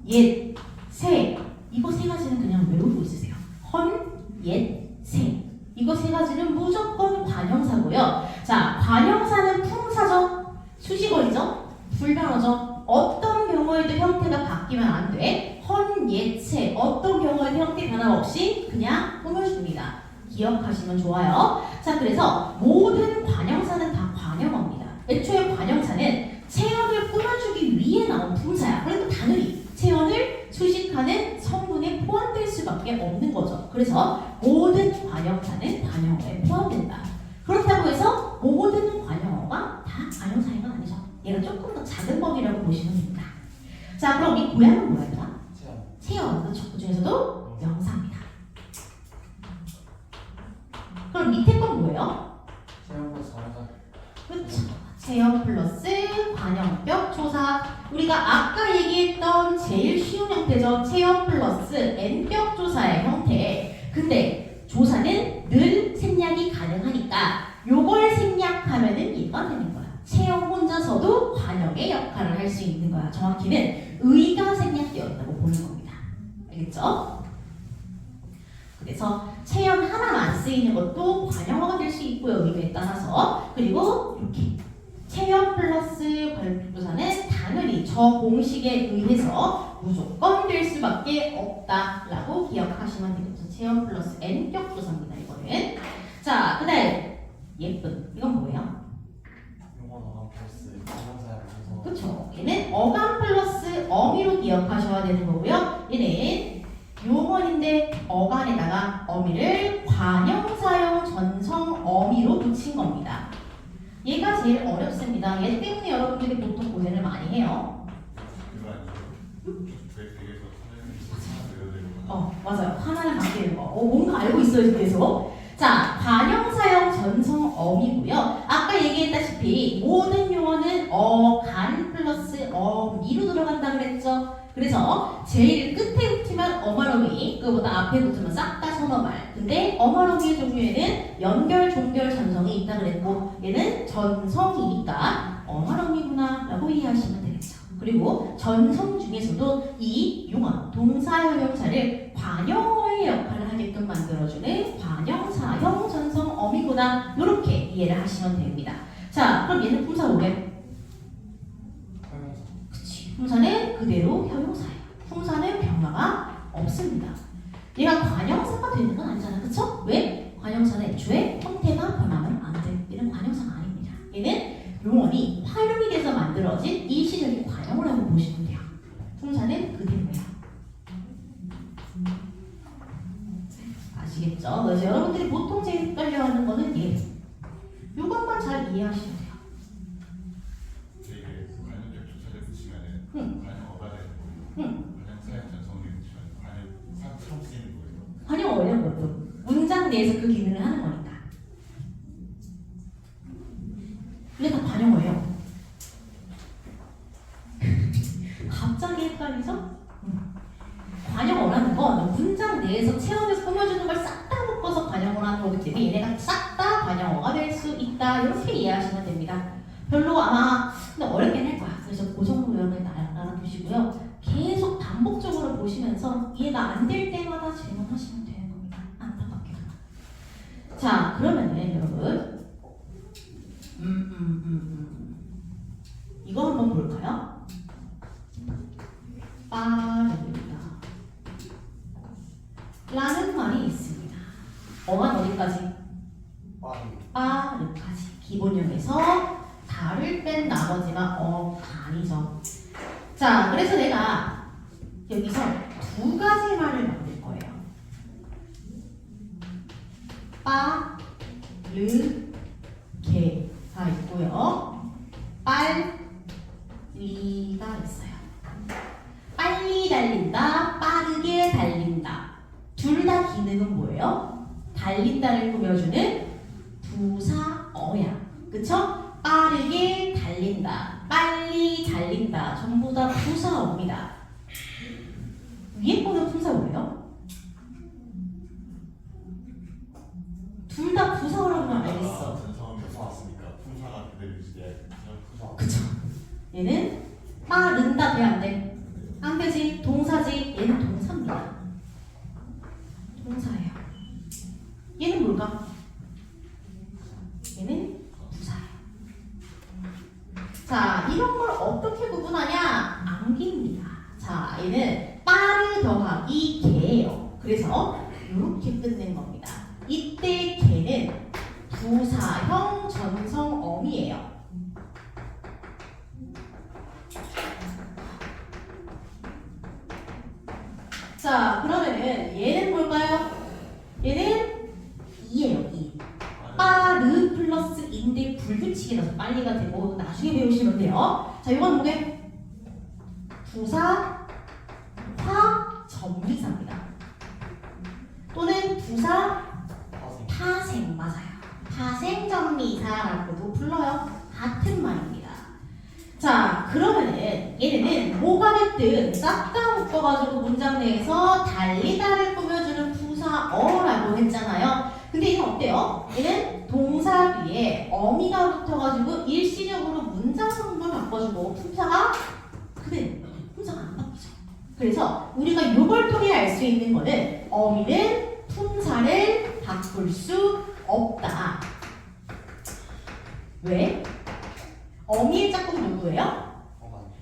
A: 옛, 새 이거 세 가지는 그냥 외우고 있으세요. 헌, 옛, 새 이거 세 가지는 무조건 관형사고요. 자, 관형사는 품사죠? 수식어이죠? 불변어죠? 어떤 경우에도 형태가 바뀌면 안 돼. 헌, 옛, 새 어떤 경우에도 형태 변화 없이 그냥 꾸며줍니다. 기억하시면 좋아요. 자, 그래서 모든 관형사는 다 관형어입니다. 애초에 관형사는 체형을 꾸며주기 위해 나온 품사야. 그러니까 당연히 체형을 수식하는 성분에 포함될 수밖에 없는 거죠. 그래서 모든 관형사는 관형어에 포함된다. 그렇다고 해서 모든 관형어가 다 관형사인 건 아니죠. 얘가 조금 더 작은 범위라고 보시면 됩니다. 자, 그럼 이 고향은 뭐였다? 체형, 그렇죠? 그 중에서도 명사입니다. 그럼 밑에 건 뭐예요? 그렇죠. 체형 플러스 관형격 조사. 우리가 아까 얘기했던 제일 쉬운 형태죠. 체형 플러스 N격 조사의 형태. 근데 조사는 늘 생략이 가능하니까 요걸 생략하면은 얘가 되는 거야. 체형 혼자서도 관형의 역할을 할 수 있는 거야. 정확히는 의가 생략되어 있다고 보는 겁니다. 알겠죠? 그래서 체형 하나만 쓰이는 것도 관형어가 될 수 있고요. 의미에 따라서. 그리고 이렇게 체형 플러스 관조사는 당연히 저 공식에 의해서 무조건 될 수밖에 없다라고 기억하시면 되겠죠. 체형 플러스 N격 조사입니다. 이거는. 자, 그 다음 예쁜. 이건 뭐예요? 그쵸. 얘는 어감 플러스 어미로 기억하셔야 되는 거고요. 얘는 용언인데 어간에다가 어미를 관형사용 전성 어미로 붙인 겁니다. 얘가 제일 어렵습니다. 얘 때문에 여러분들이 보통 고생을 많이 해요. 맞아요. 하나는 바뀌는 거. 뭔가 알고 있어요, 계속. 자, 관형사용 전성 어미고요. 아까 얘기했다시피 모든 용어는 어간 플러스 어미로 들어간다 그랬죠. 그래서 제일 끝에 붙으면 어말어미, 그보다 앞에 붙으면 싹 다 선어말. 근데 어말어미의 종류에는 연결, 종결, 전성이 있다 그랬고 얘는 전성이니까 어말어미구나 라고 이해하시면 되겠죠. 그리고 전성 중에서도 이 용어, 동사형용사를 관형어의 역할을 하게끔 만들어주는 관형사형 전성 어미구나 이렇게 이해를 하시면 됩니다. 자, 그럼 얘는 품사 뭐게? 그치. 품사는 그대로 형용사예요. 품사는 변화가 없습니다. 얘가 관형사가 되는 건 아니잖아. 그쵸? 왜? 관형사는 애초에 형태가 변하면 안 돼. 얘는 관형사가 아닙니다. 얘는 용언이 활용이 돼서 만들어진 일시적인 관형이라고 보시면 돼요. 품사는 그대로예요. 아시겠죠? 그래서 여러분들이 보통 제일 헷갈려하는 거는 얘. 이것만 잘 이해하시면 돼요.
B: 이게 관형적 조사를 붙이면은 관형어가 되는 거예요. 관형사용 전성을 붙이면 관형사처럼 쓰이는 거예요.
A: 관형어예요, 그것도. 문장 내에서 그 기능을 하는 거니까. 이게 다 관형어예요. 갑자기 헷갈리죠? 관형어라는 건 문장 내에서 체험에서 꾸며주는 걸 싹 다 묶어서 관형어라는 거기 때문에 얘네가 싹 다 관형어가 될 수 있다. 이렇게 이해하시면 됩니다. 별로 아마 근데 어렵긴 할 거야. 그래서 그 정도 여러분이 알아두시고요. 계속 반복적으로 보시면서 이해가 안 될 때마다 질문하시면 되는 겁니다. 안타깝게도. 자, 그러면은 여러분 어간 어디까지?
C: 빠르게.
A: 빠르까지. 기본형에서 다를 뺀 나머지가 어간이죠. 자, 그래서 내가 여기서 두 가지 말을 만들 거예요. 빠르게가 있고요. 빨리가 있어요. 빨리 달린다, 빠르게 달린다. 둘 다 기능은 뭐예요? 달린다를 꾸며주는 부사어야. 그쵸? 빠르게 달린다, 빨리 달린다. 전부 다 부사어입니다. 위에 거는 품사어예요? 둘 다 부사어라면 알겠어.
B: 전성은 몇 왔으니까 풍사가 그대로 유지돼야 그냥 풍사.
A: 그쵸? 얘는 빠른다 돼 안 돼? 안 되지. 동사지. 얘는 동사입니다. 동사예요. 얘는 뭘까? 얘는 부사예요. 자, 이런 걸 어떻게 구분하냐? 암기입니다. 자, 얘는 빠르 더하기 개예요. 그래서 이렇게 끝낸 겁니다. 이때 개는 부사형 전성어미예요. 자, 그러면은 얘는 뭘까요? 얘는 2예요, 2. 빠르 플러스 인데 불규칙이라서 빨리가 되고 나중에 배우시면 돼요. 자, 이건 뭐게? 부사 화 점리사입니다. 또는 부사 파생, 맞아요. 파생 점리사라고도 불러요. 같은 말입니다. 자, 그러면은 얘네는 뭐가 됐든 싹 다 묶어가지고 문장 내에서 달리다를 꾸며주는 부사어라고 했잖아요. 근데 얘는 어때요? 얘는 동사 뒤에 어미가 붙어가지고 일시적으로 문장 성분을 바꿔주고 품사가 그대로 품사가 안 바뀌죠. 그래서 우리가 요걸 통해 알 수 있는 거는 어미는 품사를 바꿀 수 없다. 왜? 어미의 짝꿍 누구예요?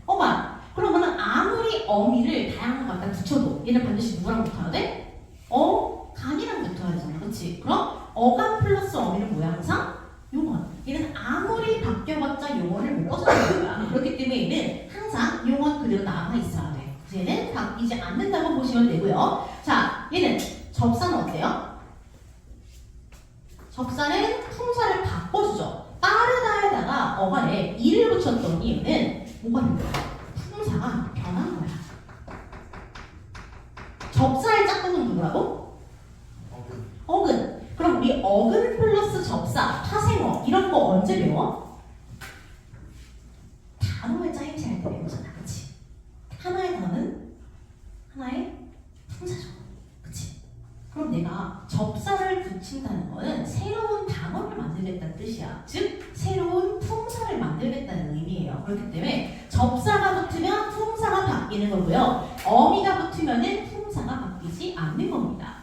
A: 어만. 그러면은 아무리 어미를 다양한 거 갖다 붙여도 얘는 반드시 누구랑 붙어야 돼? 간이랑 붙어야 되잖아. 그렇지? 그럼 어간 플러스 어미는 뭐야 항상? 용언. 얘는 아무리 바뀌어봤자 용언을 못 벗어나는 거야. 그렇기 때문에 얘는 항상 용언 그대로 남아 있어야 돼. 그래서 얘는 바뀌지 않는다고 보시면 되고요. 자, 얘는 접사는 어때요? 접사는 품사를 바꿔주죠. 빠르다에다가 어간에 이를 붙였던 이유는 뭐가 된 거야? 품사가 변한 거야. 접사의 짝꿍은 누구라고? 어근. 그럼 우리 어근 플러스 접사, 파생어 이런 거 언제 배워? 단어의 짜임새 할 때 배우잖아. 그치? 하나의 단어는 하나의 품사죠. 그치? 그럼 내가 접사를 붙인다는 거는 새로운 단어를 만들겠다는 뜻이야. 즉 새로운 품사를 만들겠다는 의미예요. 그렇기 때문에 접사가 붙으면 품사가 바뀌는 거고요. 어미가 붙으면은 품사가 바뀌지 않는 겁니다.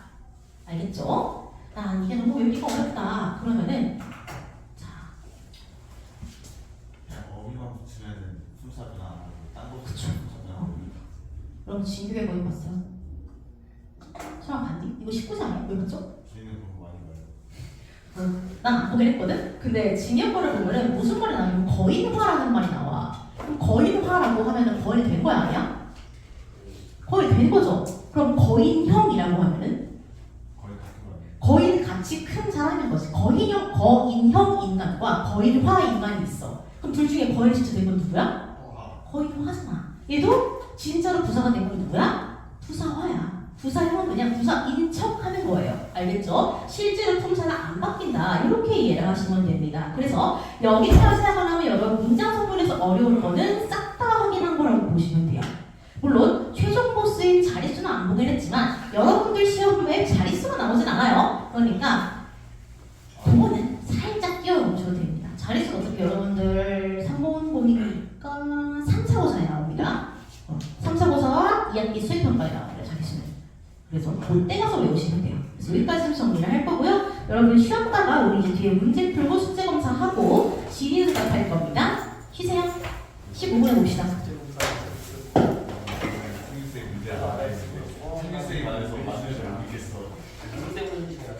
A: 알겠죠? 아, 이게 너무 외우기가 어렵다. 그러면은 자,
B: 그냥 어미만 붙이면은 풍사 변화 안 하고 딴거 붙이면 풍사 변화 안 합니다.
A: 여러분 진규의 거의 봤어요? 시험 봤니? 이거 19지 아니야? 왜 봤죠?
B: 저희는 그런 거 많이 봐요.
A: 난 안 보긴 했거든? 근데 진규 거를 보면은 무슨 말이 나오냐면 거인화라는 말이 나와. 그럼 거인화라고 하면은 거인이 된 거야 아니야? 거의 된 거죠. 그럼 거인형이라고 하면은
B: 거의 같은 거 아니에요?
A: 거인 같이 큰 사람인 거지. 거인형 인간과 거인화 인간이 있어. 그럼 둘 중에 거인 진짜 된 건 누구야? 거인화잖아. 얘도 진짜로 부사가 된 건 누구야? 부사화야. 부사형은 그냥 부사인 척 하는 거예요. 알겠죠? 실제로 품사가 안 바뀐다. 이렇게 이해를 하시면 됩니다. 그래서 여기까지 하고 나면 여러분 문장 성분에서 어려운 거는 싹 다 확인한 거라고 보시면 돼요. 물론 최종 보스인 자릿수는 안 보긴 했지만 여러분들 시험에 자릿수가 나오진 않아요. 그러니까 그거는 살짝 끼워 놓으셔도 됩니다. 자릿수는 어차피 여러분들 3본이니까 3, 4, 5, 4에 나옵니다. 3, 4, 5, 4와 2학기 수행평가에 나와요. 자릿수는. 그래서 볼 때 가서 외우시면 돼요. 그래서 여기까지 정리를 할 거고요. 여러분 쉬었다가 우리 이제 뒤에 문제 풀고 숙제 검사하고 질의응답 할 겁니다. 쉬세요. 15분에 봅시다.
B: 생일생 문제 안 했는데 생일생이 많아서 만들지 모르겠어.
C: 문제 보는 시간.